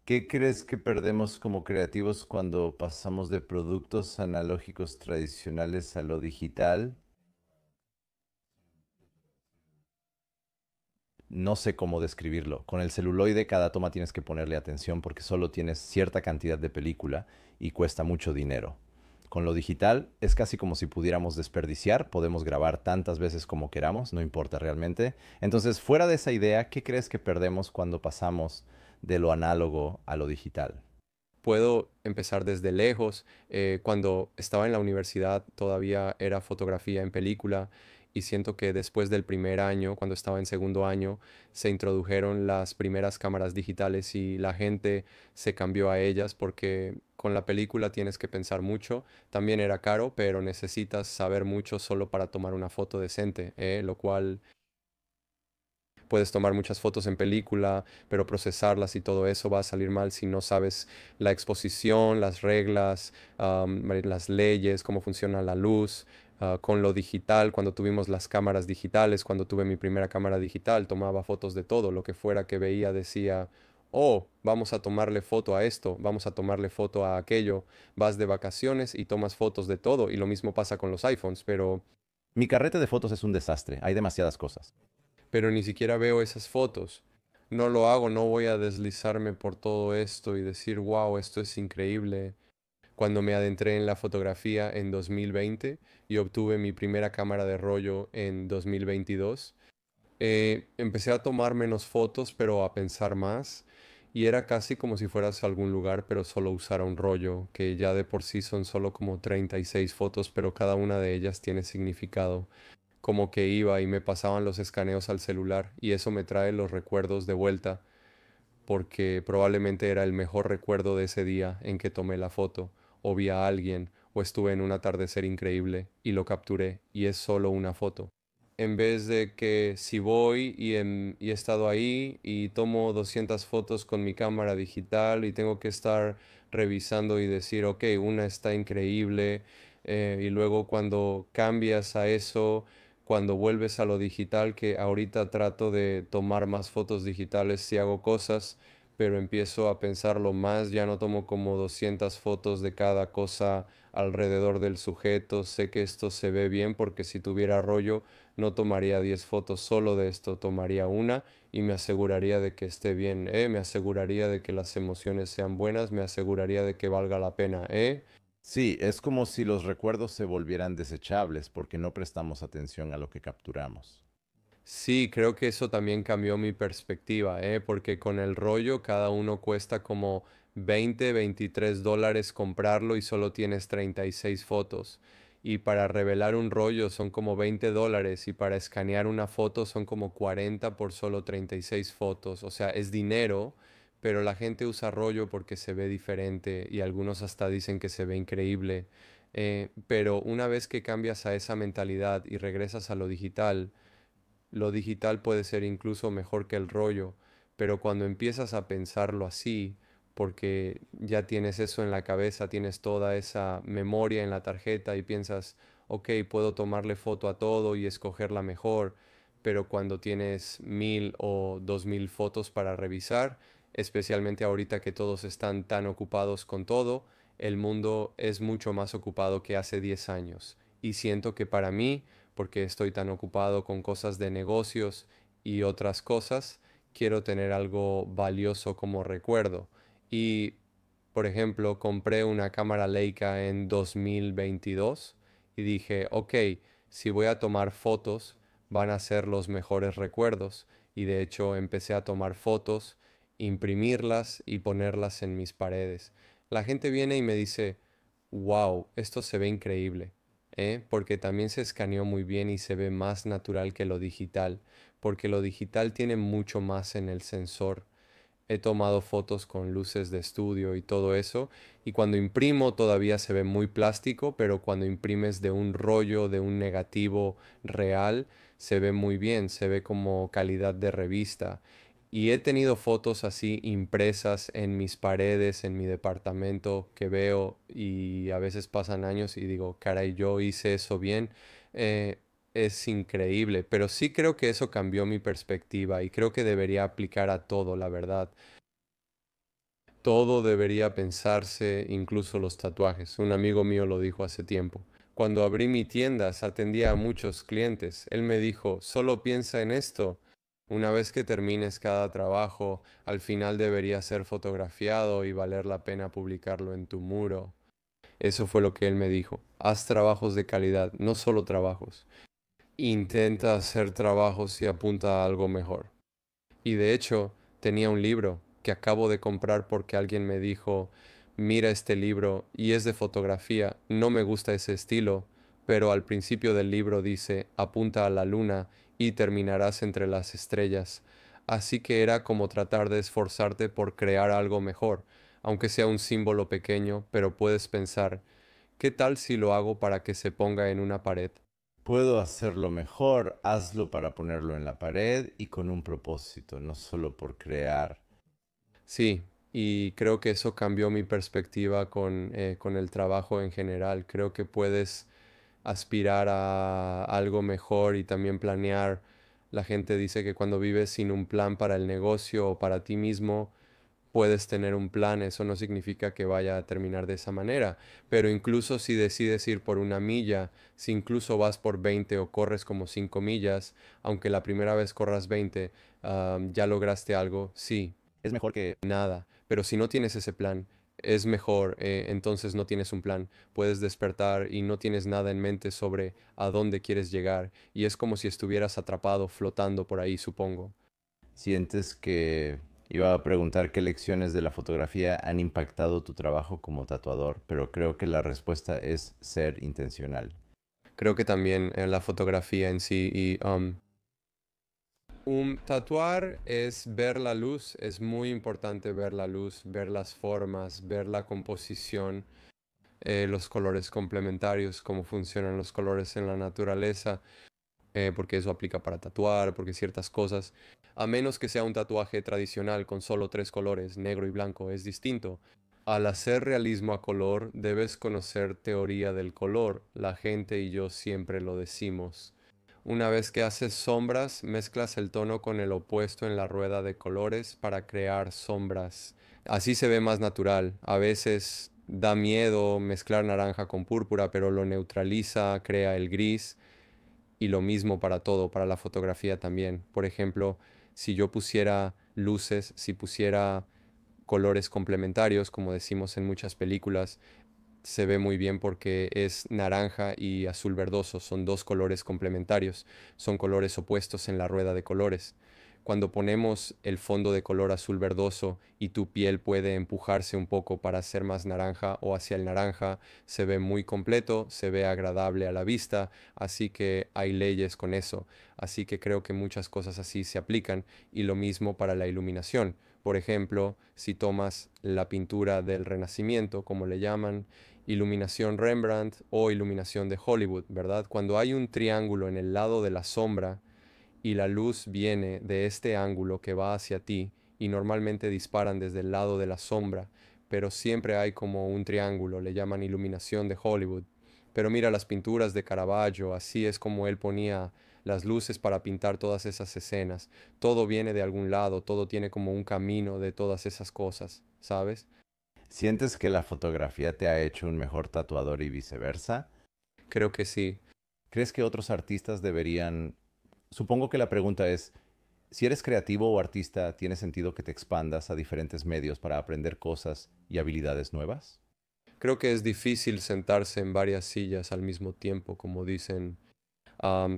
¿Qué crees que perdemos como creativos cuando pasamos de productos analógicos tradicionales a lo digital? No sé cómo describirlo. Con el celuloide cada toma tienes que ponerle atención porque solo tienes cierta cantidad de película y cuesta mucho dinero. Con lo digital es casi como si pudiéramos desperdiciar, podemos grabar tantas veces como queramos, no importa realmente. Entonces, fuera de esa idea, ¿qué crees que perdemos cuando pasamos de lo análogo a lo digital? Puedo empezar desde lejos. Cuando estaba en la universidad todavía era fotografía en película y siento que después del primer año, cuando estaba en segundo año, se introdujeron las primeras cámaras digitales y la gente se cambió a ellas porque con la película tienes que pensar mucho. También era caro, pero necesitas saber mucho solo para tomar una foto decente, lo cual puedes tomar muchas fotos en película, pero procesarlas y todo eso va a salir mal si no sabes la exposición, las reglas, las leyes, cómo funciona la luz. Con lo digital, cuando tuvimos las cámaras digitales, cuando tuve mi primera cámara digital, tomaba fotos de todo, lo que fuera que veía decía, oh, vamos a tomarle foto a esto, vamos a tomarle foto a aquello, vas de vacaciones y tomas fotos de todo, y lo mismo pasa con los iPhones, Mi carrete de fotos es un desastre, hay demasiadas cosas. pero ni siquiera veo esas fotos. No lo hago, no voy a deslizarme por todo esto y decir, wow, esto es increíble. Cuando me adentré en la fotografía en 2020 y obtuve mi primera cámara de rollo en 2022, empecé a tomar menos fotos, pero a pensar más. Y era casi como si fueras a algún lugar, pero solo usara un rollo, que ya de por sí son solo como 36 fotos, pero cada una de ellas tiene significado, como que iba y me pasaban los escaneos al celular y eso me trae los recuerdos de vuelta porque probablemente era el mejor recuerdo de ese día en que tomé la foto o vi a alguien o estuve en un atardecer increíble y lo capturé y es solo una foto. En vez de que si voy y he estado ahí y tomo 200 fotos con mi cámara digital y tengo que estar revisando y decir, ok, una está increíble, y luego cuando cambias a eso, cuando vuelves a lo digital, que ahorita trato de tomar más fotos digitales si hago cosas, pero empiezo a pensarlo más, ya no tomo como 200 fotos de cada cosa alrededor del sujeto, sé que esto se ve bien porque si tuviera rollo no tomaría 10 fotos solo de esto, tomaría una y me aseguraría de que esté bien, me aseguraría de que las emociones sean buenas, me aseguraría de que valga la pena, Sí, es como si los recuerdos se volvieran desechables porque no prestamos atención a lo que capturamos. Sí, creo que eso también cambió mi perspectiva, porque con el rollo cada uno cuesta como 20, $23 comprarlo y solo tienes 36 fotos. Y para revelar un rollo son como $20 y para escanear una foto son como 40 por solo 36 fotos. O sea, es dinero, pero la gente usa rollo porque se ve diferente y algunos hasta dicen que se ve increíble. Pero una vez que cambias a esa mentalidad y regresas a lo digital puede ser incluso mejor que el rollo, pero cuando empiezas a pensarlo así, porque ya tienes eso en la cabeza, tienes toda esa memoria en la tarjeta y piensas, ok, puedo tomarle foto a todo y escoger la mejor, pero cuando tienes 1000 o 2000 fotos para revisar, especialmente ahorita que todos están tan ocupados con todo, el mundo es mucho más ocupado que hace 10 años. Y siento que para mí, porque estoy tan ocupado con cosas de negocios y otras cosas, quiero tener algo valioso como recuerdo. Y, por ejemplo, compré una cámara Leica en 2022 y dije, ok, si voy a tomar fotos, van a ser los mejores recuerdos. y de hecho empecé a tomar fotos, imprimirlas y ponerlas en mis paredes. La gente viene y me dice, wow, esto se ve increíble, ¿eh? Porque también se escaneó muy bien y se ve más natural que lo digital, porque lo digital tiene mucho más en el sensor. He tomado fotos con luces de estudio y todo eso, y cuando imprimo todavía se ve muy plástico, pero cuando imprimes de un rollo, de un negativo real, se ve muy bien, se ve como calidad de revista. Y he tenido fotos así impresas en mis paredes, en mi departamento, que veo y a veces pasan años y digo, caray, yo hice eso bien. Eh, es increíble, pero sí creo que eso cambió mi perspectiva y creo que debería aplicar a todo, la verdad. Todo debería pensarse, incluso los tatuajes. Un amigo mío lo dijo hace tiempo. Cuando abrí mi tienda, atendía a muchos clientes. Él me dijo, solo piensa en esto. Una vez que termines cada trabajo, al final debería ser fotografiado y valer la pena publicarlo en tu muro. Eso fue lo que él me dijo. Haz trabajos de calidad, no solo trabajos. Intenta hacer trabajos y apunta a algo mejor. Y de hecho, tenía un libro que acabo de comprar porque alguien me dijo, mira este libro y es de fotografía, no me gusta ese estilo, pero al principio del libro dice, apunta a la luna y terminarás entre las estrellas. Así que era como tratar de esforzarte por crear algo mejor, aunque sea un símbolo pequeño, pero puedes pensar, ¿qué tal si lo hago para que se ponga en una pared? Puedo hacerlo mejor, hazlo para ponerlo en la pared y con un propósito, no solo por crear. Sí, y creo que eso cambió mi perspectiva con el trabajo en general. Creo que puedes aspirar a algo mejor y también planear. La gente dice que cuando vives sin un plan para el negocio o para ti mismo, puedes tener un plan. Eso no significa que vaya a terminar de esa manera. Pero incluso si decides ir por una milla, si incluso vas por 20 o corres como 5 millas, aunque la primera vez corras 20, ya lograste algo, sí, Es mejor que... nada. Pero si no tienes ese plan, es mejor, entonces no tienes un plan. Puedes despertar y no tienes nada en mente sobre a dónde quieres llegar. Y es como si estuvieras atrapado, flotando por ahí, supongo. Sientes que... Iba a preguntar qué lecciones de la fotografía han impactado tu trabajo como tatuador, pero creo que la respuesta es ser intencional. Creo que también la fotografía en sí y un tatuar es ver la luz, es muy importante ver la luz, ver las formas, ver la composición, los colores complementarios, cómo funcionan los colores en la naturaleza. Porque eso aplica para tatuar, porque ciertas cosas, a menos que sea un tatuaje tradicional con solo tres colores, negro y blanco, es distinto. Al hacer realismo a color, debes conocer teoría del color. La gente y yo siempre lo decimos. Una vez que haces sombras, mezclas el tono con el opuesto en la rueda de colores para crear sombras. Así se ve más natural. A veces da miedo mezclar naranja con púrpura, pero lo neutraliza, crea el gris. Y lo mismo para todo, para la fotografía también. Por ejemplo, si yo pusiera luces, si pusiera colores complementarios, como decimos en muchas películas, se ve muy bien porque es naranja y azul verdoso, son dos colores complementarios, son colores opuestos en la rueda de colores. Cuando ponemos el fondo de color azul verdoso y tu piel puede empujarse un poco para ser más naranja o hacia el naranja, se ve muy completo, se ve agradable a la vista, así que hay leyes con eso. Así que creo que muchas cosas así se aplican y lo mismo para la iluminación. Por ejemplo, si tomas la pintura del Renacimiento, como le llaman, iluminación Rembrandt o iluminación de Hollywood, ¿verdad? Cuando hay un triángulo en el lado de la sombra y la luz viene de este ángulo que va hacia ti y normalmente disparan desde el lado de la sombra, pero siempre hay como un triángulo, le llaman iluminación de Hollywood. Pero mira las pinturas de Caravaggio, así es como él ponía las luces para pintar todas esas escenas. Todo viene de algún lado, todo tiene como un camino de todas esas cosas, ¿sabes? ¿Sientes que la fotografía te ha hecho un mejor tatuador y viceversa? Creo que sí. ¿Crees que otros artistas deberían... Supongo que la pregunta es, si eres creativo o artista, ¿tiene sentido que te expandas a diferentes medios para aprender cosas y habilidades nuevas? Creo que es difícil sentarse en varias sillas al mismo tiempo, como dicen.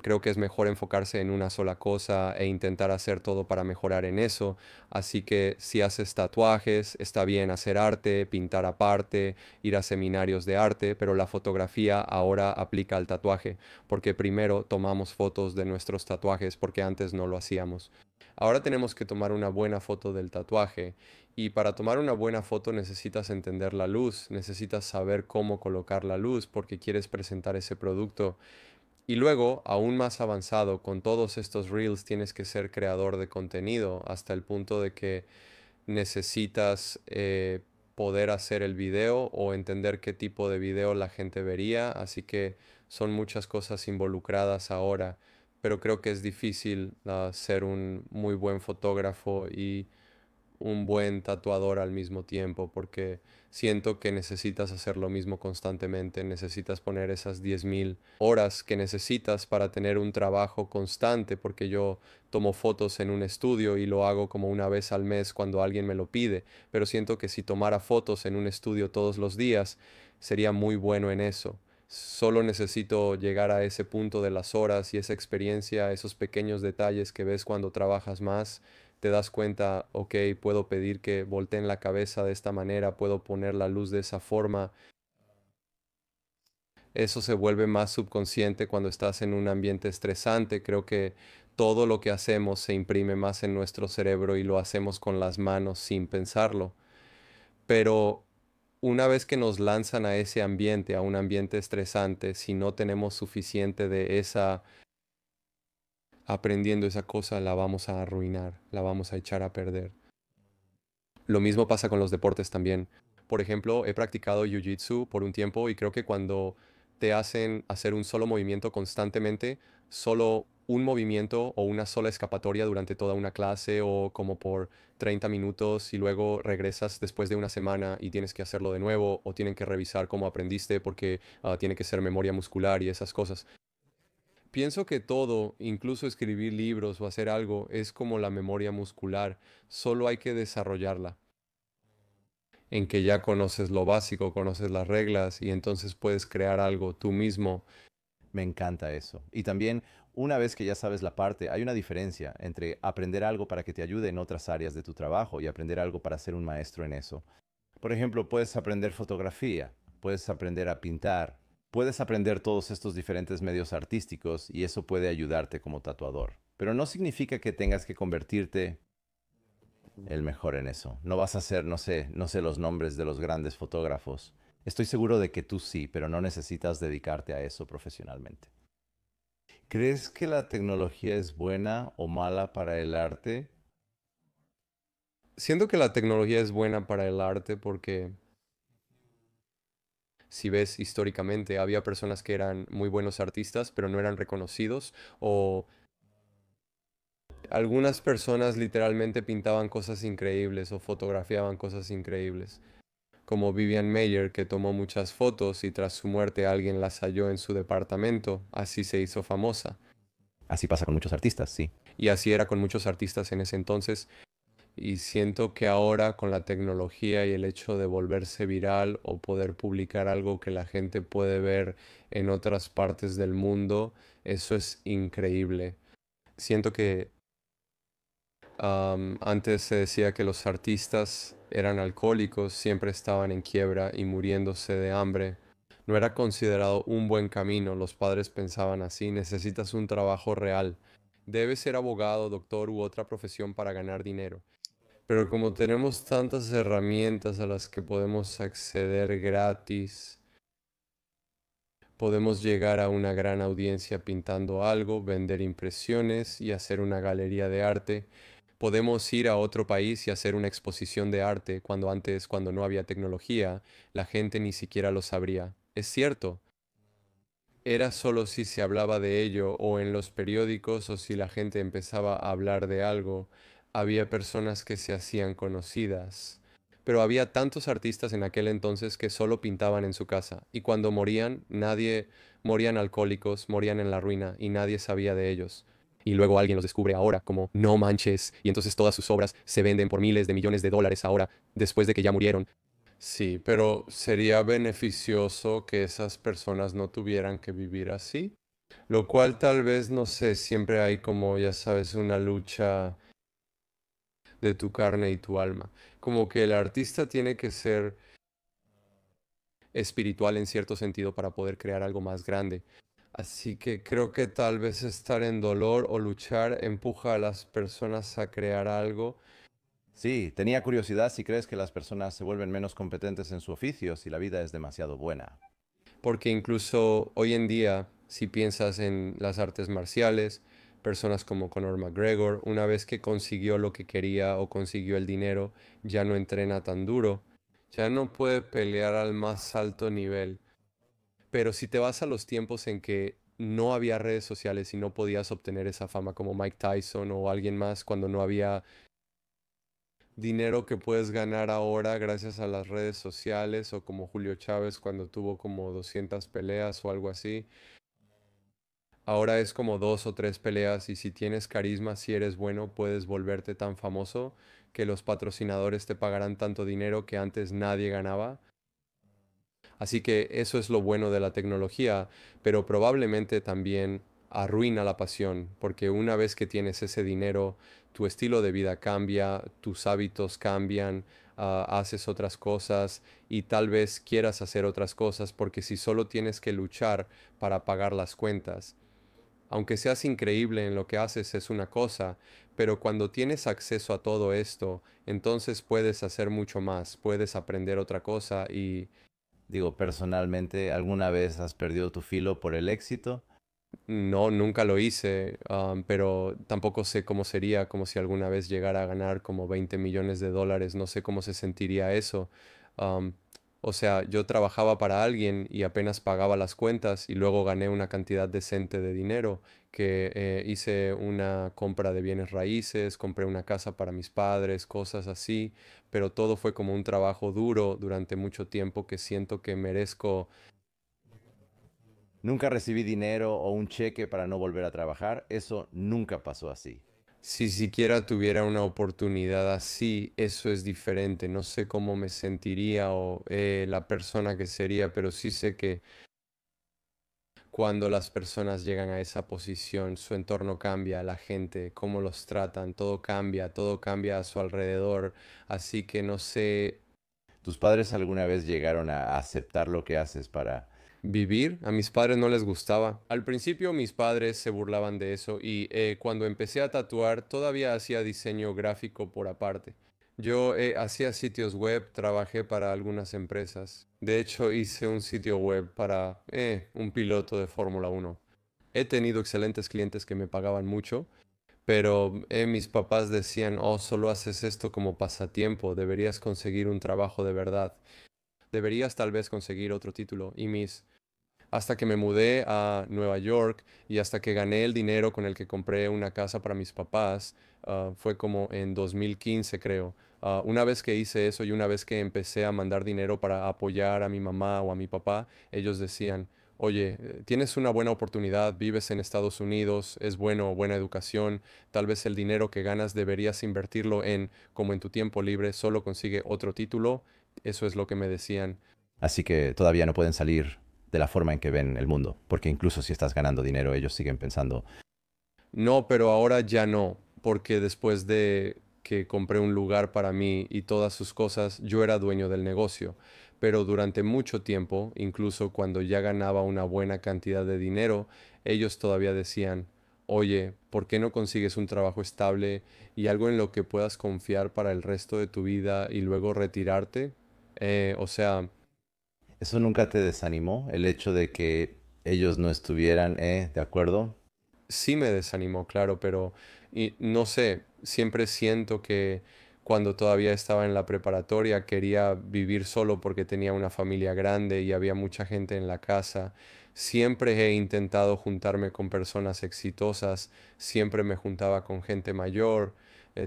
Creo que es mejor enfocarse en una sola cosa e intentar hacer todo para mejorar en eso. Así que si haces tatuajes, está bien hacer arte, pintar aparte, ir a seminarios de arte, pero la fotografía ahora aplica al tatuaje, porque primero tomamos fotos de nuestros tatuajes porque antes no lo hacíamos. Ahora tenemos que tomar una buena foto del tatuaje y para tomar una buena foto necesitas entender la luz, necesitas saber cómo colocar la luz porque quieres presentar ese producto. Y luego, aún más avanzado, con todos estos reels tienes que ser creador de contenido hasta el punto de que necesitas poder hacer el video o entender qué tipo de video la gente vería. Así que son muchas cosas involucradas ahora, pero creo que es difícil ser un muy buen fotógrafo y un buen tatuador al mismo tiempo, porque siento que necesitas hacer lo mismo constantemente, necesitas poner esas 10.000 horas que necesitas para tener un trabajo constante, porque yo tomo fotos en un estudio y lo hago como una vez al mes cuando alguien me lo pide, pero siento que si tomara fotos en un estudio todos los días, sería muy bueno en eso. Solo necesito llegar a ese punto de las horas y esa experiencia, esos pequeños detalles que ves cuando trabajas más, te das cuenta, ok, puedo pedir que volteen la cabeza de esta manera, puedo poner la luz de esa forma. Eso se vuelve más subconsciente cuando estás en un ambiente estresante. Creo que todo lo que hacemos se imprime más en nuestro cerebro y lo hacemos con las manos sin pensarlo. Pero una vez que nos lanzan a ese ambiente, a un ambiente estresante, si no tenemos suficiente de esa aprendiendo esa cosa, la vamos a arruinar, la vamos a echar a perder. Lo mismo pasa con los deportes también. Por ejemplo, he practicado Jiu-Jitsu por un tiempo y creo que cuando te hacen hacer un solo movimiento constantemente, solo un movimiento o una sola escapatoria durante toda una clase o como por 30 minutos y luego regresas después de una semana y tienes que hacerlo de nuevo o tienen que revisar cómo aprendiste porque tiene que ser memoria muscular y esas cosas. Pienso que todo, incluso escribir libros o hacer algo, es como la memoria muscular, solo hay que desarrollarla en que ya conoces lo básico, conoces las reglas y entonces puedes crear algo tú mismo. Me encanta eso. Y también, una vez que ya sabes la parte, hay una diferencia entre aprender algo para que te ayude en otras áreas de tu trabajo y aprender algo para ser un maestro en eso. Por ejemplo, puedes aprender fotografía, puedes aprender a pintar, puedes aprender todos estos diferentes medios artísticos y eso puede ayudarte como tatuador. Pero no significa que tengas que convertirte el mejor en eso. No vas a ser, no sé los nombres de los grandes fotógrafos. Estoy seguro de que tú sí, pero no necesitas dedicarte a eso profesionalmente. ¿Crees que la tecnología es buena o mala para el arte? Siento que la tecnología es buena para el arte porque si ves históricamente había personas que eran muy buenos artistas pero no eran reconocidos o algunas personas literalmente pintaban cosas increíbles o fotografiaban cosas increíbles, como Vivian Mayer, que tomó muchas fotos y tras su muerte alguien las halló en su departamento, así se hizo famosa. Así pasa con muchos artistas, sí. Y así era con muchos artistas en ese entonces. Y siento que ahora con la tecnología y el hecho de volverse viral o poder publicar algo que la gente puede ver en otras partes del mundo, eso es increíble. Siento que antes se decía que los artistas eran alcohólicos, siempre estaban en quiebra y muriéndose de hambre. No era considerado un buen camino, los padres pensaban así, necesitas un trabajo real. Debes ser abogado, doctor u otra profesión para ganar dinero. Pero como tenemos tantas herramientas a las que podemos acceder gratis, podemos llegar a una gran audiencia pintando algo, vender impresiones y hacer una galería de arte. Podemos ir a otro país y hacer una exposición de arte cuando antes, cuando no había tecnología, la gente ni siquiera lo sabría. Es cierto, era solo si se hablaba de ello o en los periódicos o si la gente empezaba a hablar de algo, había personas que se hacían conocidas. Pero había tantos artistas en aquel entonces que solo pintaban en su casa y cuando morían, morían alcohólicos, morían en la ruina y nadie sabía de ellos. Y luego alguien los descubre ahora como no manches y entonces todas sus obras se venden por miles de millones de dólares ahora, después de que ya murieron. Sí, pero sería beneficioso que esas personas no tuvieran que vivir así. Lo cual tal vez, no sé, siempre hay como, ya sabes, una lucha de tu carne y tu alma. Como que el artista tiene que ser espiritual en cierto sentido para poder crear algo más grande. Así que creo que tal vez estar en dolor o luchar empuja a las personas a crear algo, Sí, tenía curiosidad si crees que las personas se vuelven menos competentes en su oficio si la vida es demasiado buena. porque incluso hoy en día, si piensas en las artes marciales, personas como Conor McGregor, una vez que consiguió lo que quería o consiguió el dinero, ya no entrena tan duro, ya no puede pelear al más alto nivel. Pero si te vas a los tiempos en que no había redes sociales y no podías obtener esa fama como Mike Tyson o alguien más, cuando no había dinero que puedes ganar ahora gracias a las redes sociales o como Julio Chávez cuando tuvo como 200 peleas o algo así. Ahora es como dos o tres peleas y si tienes carisma, si eres bueno, puedes volverte tan famoso que los patrocinadores te pagarán tanto dinero que antes nadie ganaba. Así que eso es lo bueno de la tecnología, pero probablemente también arruina la pasión, porque una vez que tienes ese dinero, tu estilo de vida cambia, tus hábitos cambian, haces otras cosas y tal vez quieras hacer otras cosas, porque si solo tienes que luchar para pagar las cuentas, aunque seas increíble en lo que haces es una cosa, pero cuando tienes acceso a todo esto, entonces puedes hacer mucho más, puedes aprender otra cosa y Digo, personalmente, ¿alguna vez has perdido tu filo por el éxito? no, nunca lo hice, pero tampoco sé cómo sería, como si alguna vez llegara a ganar como 20 millones de dólares, no sé cómo se sentiría eso. Am, o sea, yo trabajaba para alguien y apenas pagaba las cuentas y luego gané una cantidad decente de dinero, que hice una compra de bienes raíces, compré una casa para mis padres, cosas así, pero todo fue como un trabajo duro durante mucho tiempo que siento que merezco. Nunca recibí dinero o un cheque para no volver a trabajar. Eso nunca pasó así. Si siquiera tuviera una oportunidad así, eso es diferente. No sé cómo me sentiría o la persona que sería, pero sí sé que cuando las personas llegan a esa posición, su entorno cambia, la gente, cómo los tratan, todo cambia a su alrededor. Así que no sé. ¿Tus padres alguna vez llegaron a aceptar lo que haces para... Vivir, a mis padres no les gustaba. Al principio mis padres se burlaban de eso y cuando empecé a tatuar todavía hacía diseño gráfico por aparte. Yo hacía sitios web, trabajé para algunas empresas. De hecho, hice un sitio web para un piloto de Fórmula 1. He tenido excelentes clientes que me pagaban mucho, pero mis papás decían, oh, solo haces esto como pasatiempo, deberías conseguir un trabajo de verdad. Deberías tal vez conseguir otro título. Y mis hasta que me mudé a Nueva York y hasta que gané el dinero con el que compré una casa para mis papás, fue como en 2015 creo. Una vez que hice eso y una vez que empecé a mandar dinero para apoyar a mi mamá o a mi papá, ellos decían, oye, tienes una buena oportunidad, vives en Estados Unidos, es bueno, buena educación, tal vez el dinero que ganas deberías invertirlo en, como en tu tiempo libre, solo consigue otro título. Eso es lo que me decían. Así que todavía no pueden salir de la forma en que ven el mundo, porque incluso si estás ganando dinero, ellos siguen pensando, No, pero ahora ya no, porque después de que compré un lugar para mí y todas sus cosas, yo era dueño del negocio. Pero durante mucho tiempo, incluso cuando ya ganaba una buena cantidad de dinero, ellos todavía decían, oye, ¿por qué no consigues un trabajo estable y algo en lo que puedas confiar para el resto de tu vida y luego retirarte? O sea, ¿eso nunca te desanimó? El hecho de que ellos no estuvieran, de acuerdo. sí me desanimó, claro, pero y no sé, siempre siento que cuando todavía estaba en la preparatoria quería vivir solo porque tenía una familia grande y había mucha gente en la casa. Siempre he intentado juntarme con personas exitosas, siempre me juntaba con gente mayor,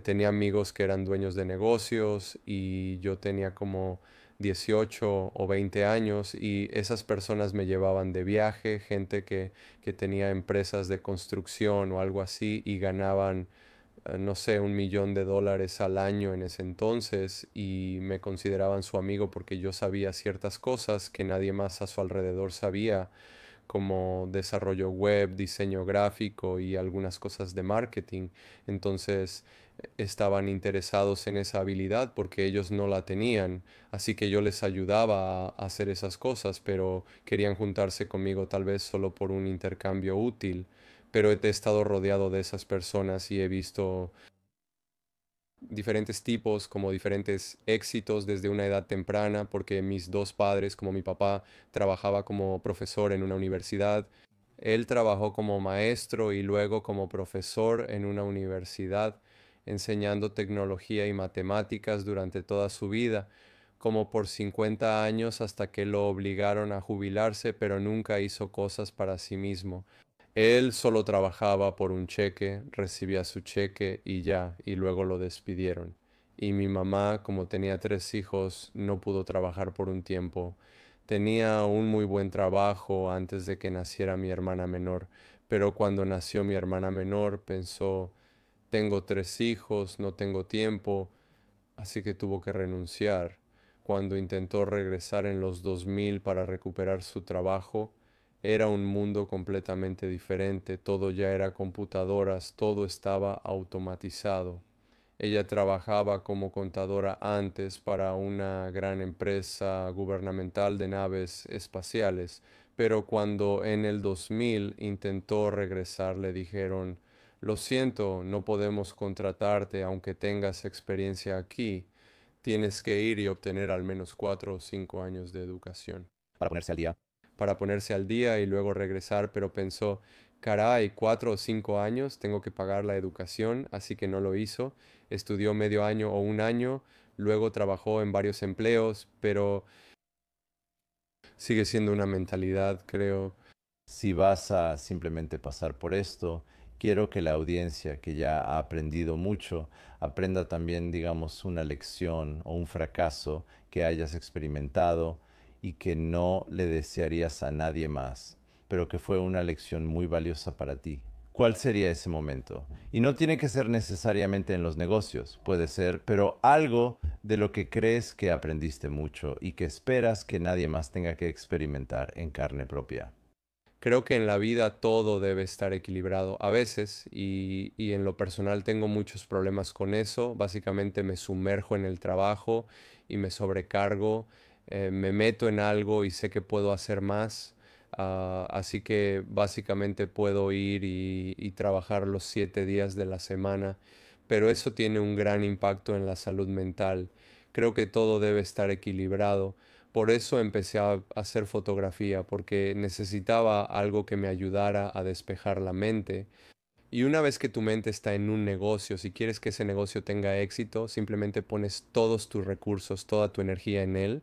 tenía amigos que eran dueños de negocios y yo tenía como 18 o 20 años y esas personas me llevaban de viaje, gente que tenía empresas de construcción o algo así y ganaban, no sé, 1 millón de dólares al año en ese entonces y me consideraban su amigo porque yo sabía ciertas cosas que nadie más a su alrededor sabía, como desarrollo web, diseño gráfico y algunas cosas de marketing. Entonces estaban interesados en esa habilidad porque ellos no la tenían. Así que yo les ayudaba a hacer esas cosas, pero querían juntarse conmigo tal vez solo por un intercambio útil. Pero he estado rodeado de esas personas y he visto diferentes tipos, como diferentes éxitos desde una edad temprana, porque mis dos padres, como mi papá, trabajaba como profesor en una universidad. Él trabajó como maestro y luego como profesor en una universidad, enseñando tecnología y matemáticas durante toda su vida, como por 50 años hasta que lo obligaron a jubilarse, pero nunca hizo cosas para sí mismo. Él solo trabajaba por un cheque, recibía su cheque y ya, y luego lo despidieron. Y mi mamá, como tenía tres hijos, no pudo trabajar por un tiempo. Tenía un muy buen trabajo antes de que naciera mi hermana menor, pero cuando nació mi hermana menor pensó, tengo tres hijos, no tengo tiempo, así que tuvo que renunciar. Cuando intentó regresar en los 2000 para recuperar su trabajo, era un mundo completamente diferente, todo ya era computadoras, todo estaba automatizado. Ella trabajaba como contadora antes para una gran empresa gubernamental de naves espaciales, pero cuando en el 2000 intentó regresar le dijeron, lo siento, no podemos contratarte aunque tengas experiencia aquí. Tienes que ir y obtener al menos 4 o 5 años de educación Para ponerse al día. para ponerse al día y luego regresar, pero pensó, caray, 4 o 5 años, tengo que pagar la educación, así que no lo hizo. Estudió medio año o un año, luego trabajó en varios empleos, pero sigue siendo una mentalidad, creo. Si vas a simplemente pasar por esto, quiero que la audiencia que ya ha aprendido mucho aprenda también, digamos, una lección o un fracaso que hayas experimentado y que no le desearías a nadie más, pero que fue una lección muy valiosa para ti. ¿Cuál sería ese momento? Y no tiene que ser necesariamente en los negocios, puede ser, pero algo de lo que crees que aprendiste mucho y que esperas que nadie más tenga que experimentar en carne propia. Creo que en la vida todo debe estar equilibrado a veces y en lo personal tengo muchos problemas con eso. Básicamente me sumerjo en el trabajo y me sobrecargo, me meto en algo y sé que puedo hacer más. Así que básicamente puedo ir y trabajar los 7 días de la semana, pero eso tiene un gran impacto en la salud mental. Creo que todo debe estar equilibrado. Por eso empecé a hacer fotografía, porque necesitaba algo que me ayudara a despejar la mente. Y una vez que tu mente está en un negocio, si quieres que ese negocio tenga éxito, simplemente pones todos tus recursos, toda tu energía en él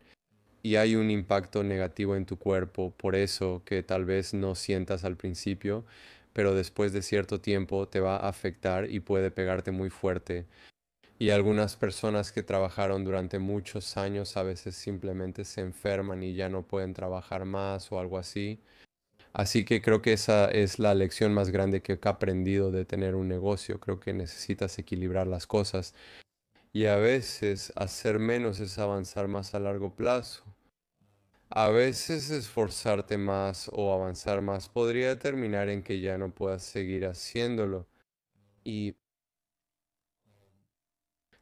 y hay un impacto negativo en tu cuerpo. Por eso que tal vez no sientas al principio, pero después de cierto tiempo te va a afectar y puede pegarte muy fuerte. Y algunas personas que trabajaron durante muchos años a veces simplemente se enferman y ya no pueden trabajar más o algo así. Así que creo que esa es la lección más grande que he aprendido de tener un negocio. Creo que necesitas equilibrar las cosas y a veces hacer menos es avanzar más a largo plazo. A veces esforzarte más o avanzar más podría terminar en que ya no puedas seguir haciéndolo. Y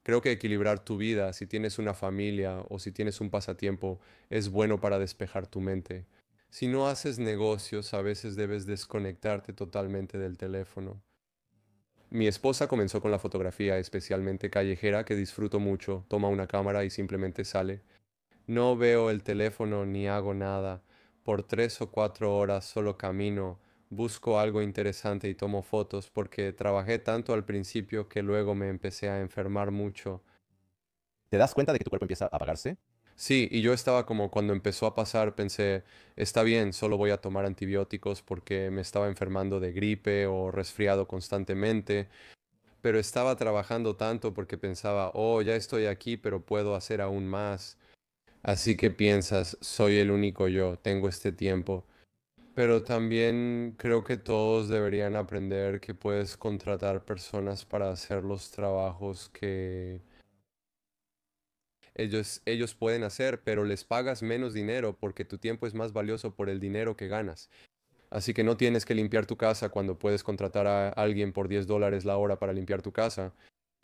creo que equilibrar tu vida, si tienes una familia o si tienes un pasatiempo, es bueno para despejar tu mente. Si no haces negocios, a veces debes desconectarte totalmente del teléfono. Mi esposa comenzó con la fotografía, especialmente callejera, que disfruto mucho. Toma una cámara y simplemente sale. No veo el teléfono ni hago nada. Por 3 o 4 horas solo camino, busco algo interesante y tomo fotos porque trabajé tanto al principio que luego me empecé a enfermar mucho. ¿Te das cuenta de que tu cuerpo empieza a apagarse? Sí, y yo estaba como cuando empezó a pasar, pensé, está bien, solo voy a tomar antibióticos porque me estaba enfermando de gripe o resfriado constantemente, pero estaba trabajando tanto porque pensaba, oh, ya estoy aquí, pero puedo hacer aún más. Así que piensas, soy el único yo, tengo este tiempo. Pero también creo que todos deberían aprender que puedes contratar personas para hacer los trabajos que ellos pueden hacer, pero les pagas menos dinero porque tu tiempo es más valioso por el dinero que ganas. Así que no tienes que limpiar tu casa cuando puedes contratar a alguien por $10 la hora para limpiar tu casa.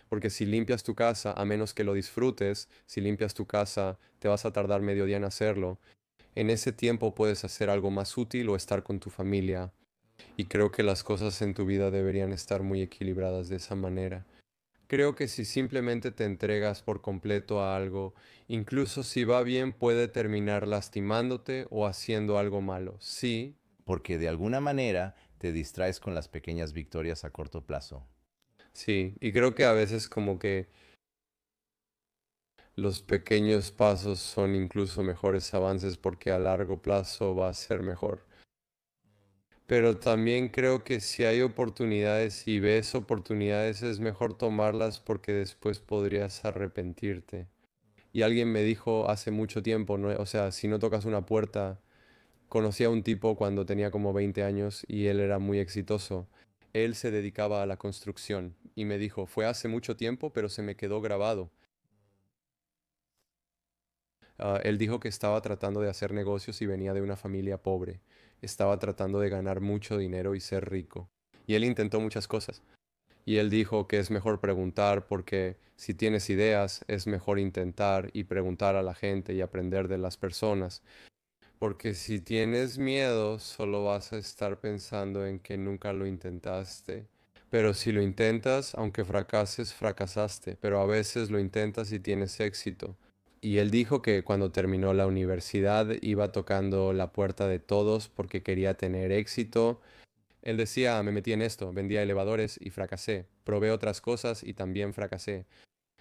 Porque si limpias tu casa, a menos que lo disfrutes, si limpias tu casa, te vas a tardar medio día en hacerlo. En ese tiempo puedes hacer algo más útil o estar con tu familia. Y creo que las cosas en tu vida deberían estar muy equilibradas de esa manera. Creo que si simplemente te entregas por completo a algo, incluso si va bien, puede terminar lastimándote o haciendo algo malo. Sí, Porque de alguna manera te distraes con las pequeñas victorias a corto plazo. sí. Y creo que a veces como que los pequeños pasos son incluso mejores avances porque a largo plazo va a ser mejor. Pero también creo que si hay oportunidades y ves oportunidades es mejor tomarlas porque después podrías arrepentirte. Y alguien me dijo hace mucho tiempo, ¿no? O sea, si no tocas una puerta, conocí a un tipo cuando tenía como 20 años y él era muy exitoso. Él se dedicaba a la construcción y me dijo, fue hace mucho tiempo, pero se me quedó grabado. Él dijo que estaba tratando de hacer negocios y venía de una familia pobre. Estaba tratando de ganar mucho dinero y ser rico. Y él intentó muchas cosas. Y él dijo que es mejor preguntar porque si tienes ideas es mejor intentar y preguntar a la gente y aprender de las personas. Porque si tienes miedo solo vas a estar pensando en que nunca lo intentaste. Pero si lo intentas, aunque fracases, fracasaste. Pero a veces lo intentas y tienes éxito. Y él dijo que cuando terminó la universidad iba tocando la puerta de todos porque quería tener éxito. Él decía, me metí en esto, vendía elevadores y fracasé. Probé otras cosas y también fracasé.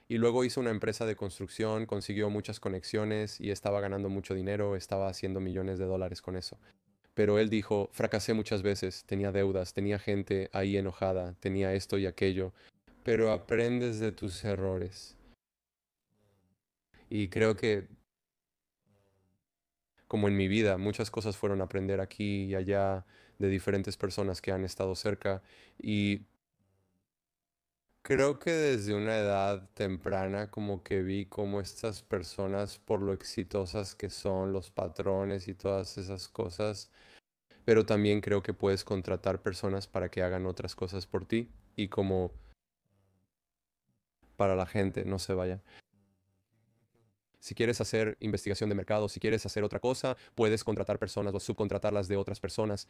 Y luego hizo una empresa de construcción, consiguió muchas conexiones y estaba ganando mucho dinero, estaba haciendo millones de dólares con eso. Pero él dijo, fracasé muchas veces, tenía deudas, tenía gente ahí enojada, tenía esto y aquello. Pero aprendes de tus errores. Y creo que, como en mi vida, muchas cosas fueron aprender aquí y allá de diferentes personas que han estado cerca. Y creo que desde una edad temprana como que vi cómo estas personas, por lo exitosas que son, los patrones y todas esas cosas, pero también creo que puedes contratar personas para que hagan otras cosas por ti y como para la gente no se vaya. Si quieres hacer investigación de mercado, si quieres hacer otra cosa, puedes contratar personas o subcontratarlas de otras personas.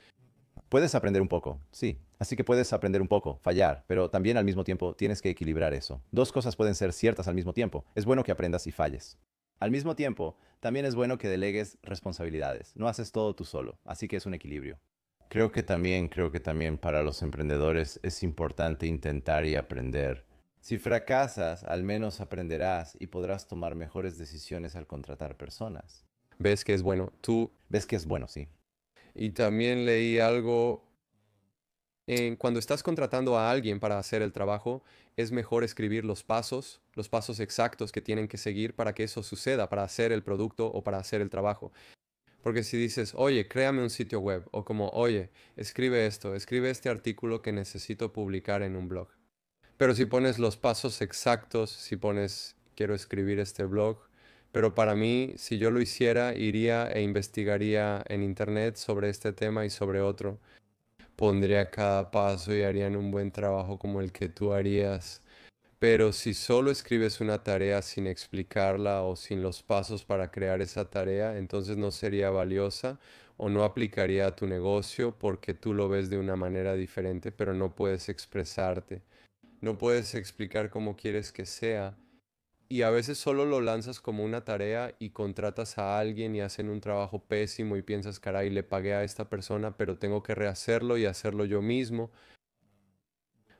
Puedes aprender un poco, sí. Así que puedes aprender un poco, fallar, pero también al mismo tiempo tienes que equilibrar eso. Dos cosas pueden ser ciertas al mismo tiempo. Es bueno que aprendas y falles. Al mismo tiempo, también es bueno que delegues responsabilidades. No haces todo tú solo, así que es un equilibrio. Creo que también para los emprendedores es importante intentar y aprender. Si fracasas, al menos aprenderás y podrás tomar mejores decisiones al contratar personas. Ves que es bueno. Tú, ¿Ves que es bueno, sí? y también leí algo. Cuando estás contratando a alguien para hacer el trabajo, es mejor escribir los pasos exactos que tienen que seguir para que eso suceda, para hacer el producto o para hacer el trabajo. Porque si dices, oye, créame un sitio web, o como, oye, escribe esto, escribe este artículo que necesito publicar en un blog. Pero si pones los pasos exactos, si pones, quiero escribir este blog, pero para mí, si yo lo hiciera, iría e investigaría en internet sobre este tema y sobre otro, pondría cada paso y harían un buen trabajo como el que tú harías. Pero si solo escribes una tarea sin explicarla o sin los pasos para crear esa tarea, entonces no sería valiosa o no aplicaría a tu negocio porque tú lo ves de una manera diferente, pero no puedes expresarte. No puedes explicar cómo quieres que sea. Y a veces solo lo lanzas como una tarea y contratas a alguien y hacen un trabajo pésimo y piensas, caray, le pagué a esta persona, pero tengo que rehacerlo y hacerlo yo mismo.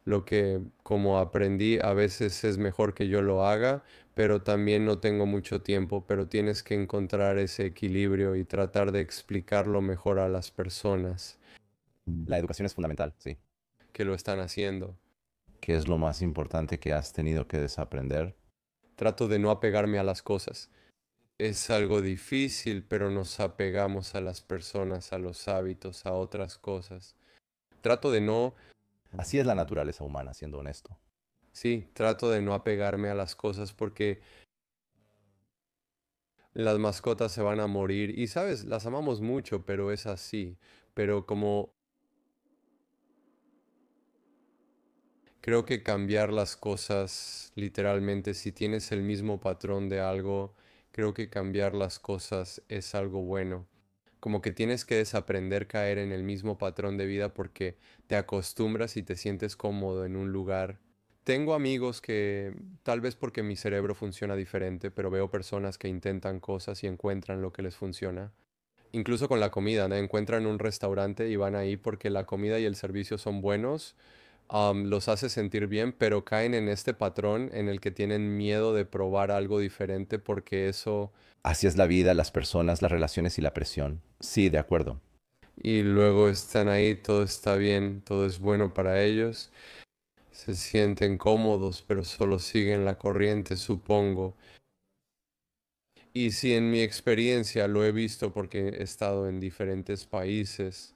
Lo que como aprendí a veces es mejor que yo lo haga, pero también no tengo mucho tiempo, pero tienes que encontrar ese equilibrio y tratar de explicarlo mejor a las personas La educación es fundamental, sí. que lo están haciendo. ¿Qué es lo más importante que has tenido que desaprender? Trato de no apegarme a las cosas. Es algo difícil, pero nos apegamos a las personas, a los hábitos, a otras cosas. Trato de no, Así es la naturaleza humana, siendo honesto. sí, trato de no apegarme a las cosas porque las mascotas se van a morir y sabes, las amamos mucho, pero es así. pero como creo que cambiar las cosas literalmente, si tienes el mismo patrón de algo, creo que cambiar las cosas es algo bueno. Como que tienes que desaprender caer en el mismo patrón de vida porque te acostumbras y te sientes cómodo en un lugar. Tengo amigos que, tal vez porque mi cerebro funciona diferente, pero veo personas que intentan cosas y encuentran lo que les funciona. Incluso con la comida, ¿no? Encuentran un restaurante y van ahí porque la comida y el servicio son buenos, los hace sentir bien, pero caen en este patrón en el que tienen miedo de probar algo diferente porque eso, Así es la vida, las personas, las relaciones y la presión. Sí, de acuerdo. y luego están ahí, todo está bien, todo es bueno para ellos, se sienten cómodos, pero solo siguen la corriente, supongo. Y si en mi experiencia lo he visto porque he estado en diferentes países.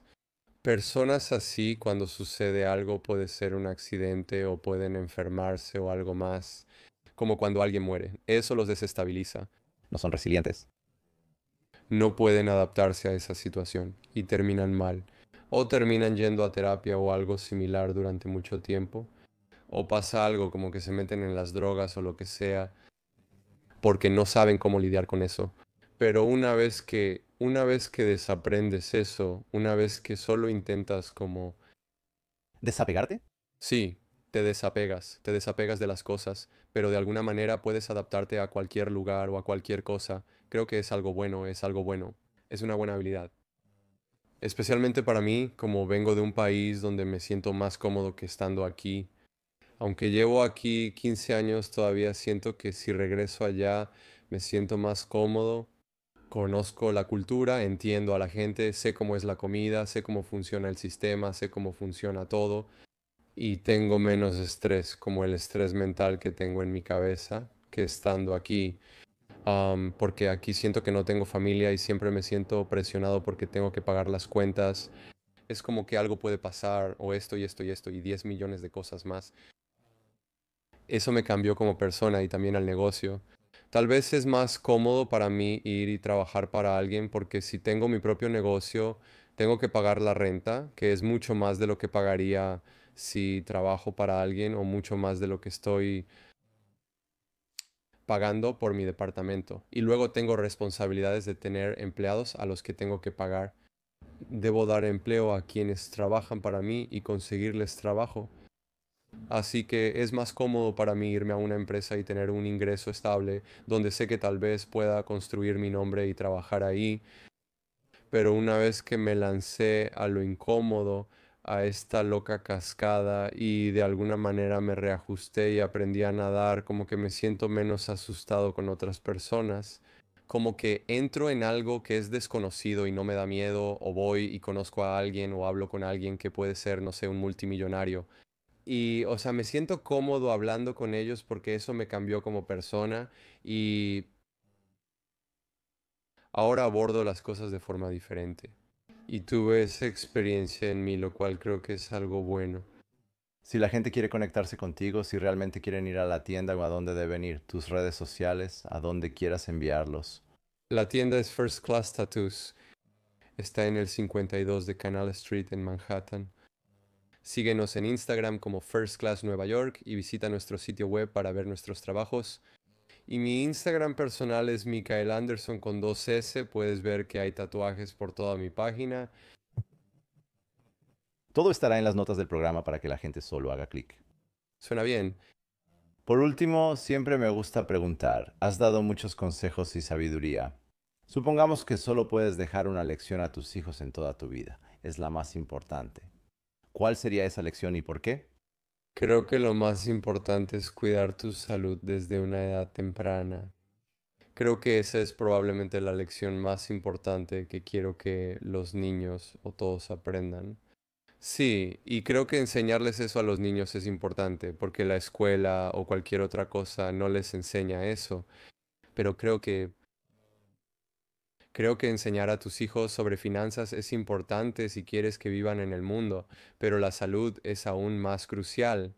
Personas así, cuando sucede algo, puede ser un accidente o pueden enfermarse o algo más, como cuando alguien muere. Eso los desestabiliza. No son resilientes. No pueden adaptarse a esa situación y terminan mal. O terminan yendo a terapia o algo similar durante mucho tiempo. O pasa algo como que se meten en las drogas o lo que sea, porque no saben cómo lidiar con eso. Pero una vez que desaprendes eso, una vez que solo intentas como ¿Desapegarte? sí, te desapegas de las cosas, pero de alguna manera puedes adaptarte a cualquier lugar o a cualquier cosa. Creo que es algo bueno, es algo bueno, es una buena habilidad. Especialmente para mí, como vengo de un país donde me siento más cómodo que estando aquí. Aunque llevo aquí 15 años, todavía siento que si regreso allá me siento más cómodo. Conozco la cultura, entiendo a la gente, sé cómo es la comida, sé cómo funciona el sistema, sé cómo funciona todo. Y tengo menos estrés, como el estrés mental que tengo en mi cabeza, que estando aquí, porque aquí siento que no tengo familia y siempre me siento presionado porque tengo que pagar las cuentas. Es como que algo puede pasar, o esto y esto y esto, y 10 millones de cosas más. Eso me cambió como persona y también al negocio. Tal vez es más cómodo para mí ir y trabajar para alguien porque si tengo mi propio negocio, tengo que pagar la renta, que es mucho más de lo que pagaría si trabajo para alguien o mucho más de lo que estoy pagando por mi departamento. Y luego tengo responsabilidades de tener empleados a los que tengo que pagar. Debo dar empleo a quienes trabajan para mí y conseguirles trabajo. Así que es más cómodo para mí irme a una empresa y tener un ingreso estable, donde sé que tal vez pueda construir mi nombre y trabajar ahí. Pero una vez que me lancé a lo incómodo, a esta loca cascada y de alguna manera me reajusté y aprendí a nadar, como que me siento menos asustado con otras personas. Como que entro en algo que es desconocido y no me da miedo, o voy y conozco a alguien o hablo con alguien que puede ser, no sé, un multimillonario. Y, o sea, me siento cómodo hablando con ellos porque eso me cambió como persona y ahora abordo las cosas de forma diferente. Y tuve esa experiencia en mí, lo cual creo que es algo bueno. Si la gente quiere conectarse contigo, si realmente quieren ir a la tienda o a dónde deben ir, tus redes sociales, a donde quieras enviarlos. La tienda es First Class Tattoos. Está en el 52 de Canal Street en Manhattan. Síguenos en Instagram como First Class Nueva York y visita nuestro sitio web para ver nuestros trabajos. Y mi Instagram personal es Michael Anderson con 2S. Puedes ver que hay tatuajes por toda mi página. Todo estará en las notas del programa para que la gente solo haga clic. Suena bien. Por último, siempre me gusta preguntar, has dado muchos consejos y sabiduría. Supongamos que solo puedes dejar una lección a tus hijos en toda tu vida. Es la más importante. ¿Cuál sería esa lección y por qué? Creo que lo más importante es cuidar tu salud desde una edad temprana. Creo que esa es probablemente la lección más importante que quiero que los niños o todos aprendan. Sí, y creo que enseñarles eso a los niños es importante, porque la escuela o cualquier otra cosa no les enseña eso. Pero creo que enseñar a tus hijos sobre finanzas es importante si quieres que vivan en el mundo, pero la salud es aún más crucial.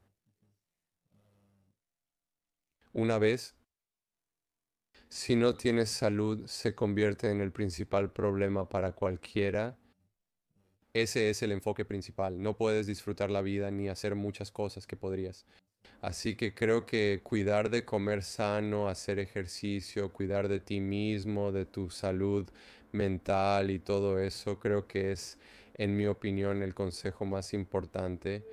Una vez, si no tienes salud, se convierte en el principal problema para cualquiera ese es el enfoque principal. No puedes disfrutar la vida ni hacer muchas cosas que podrías. Así que creo que cuidar de comer sano, hacer ejercicio, cuidar de ti mismo, de tu salud mental y todo eso, creo que es, en mi opinión, el consejo más importante.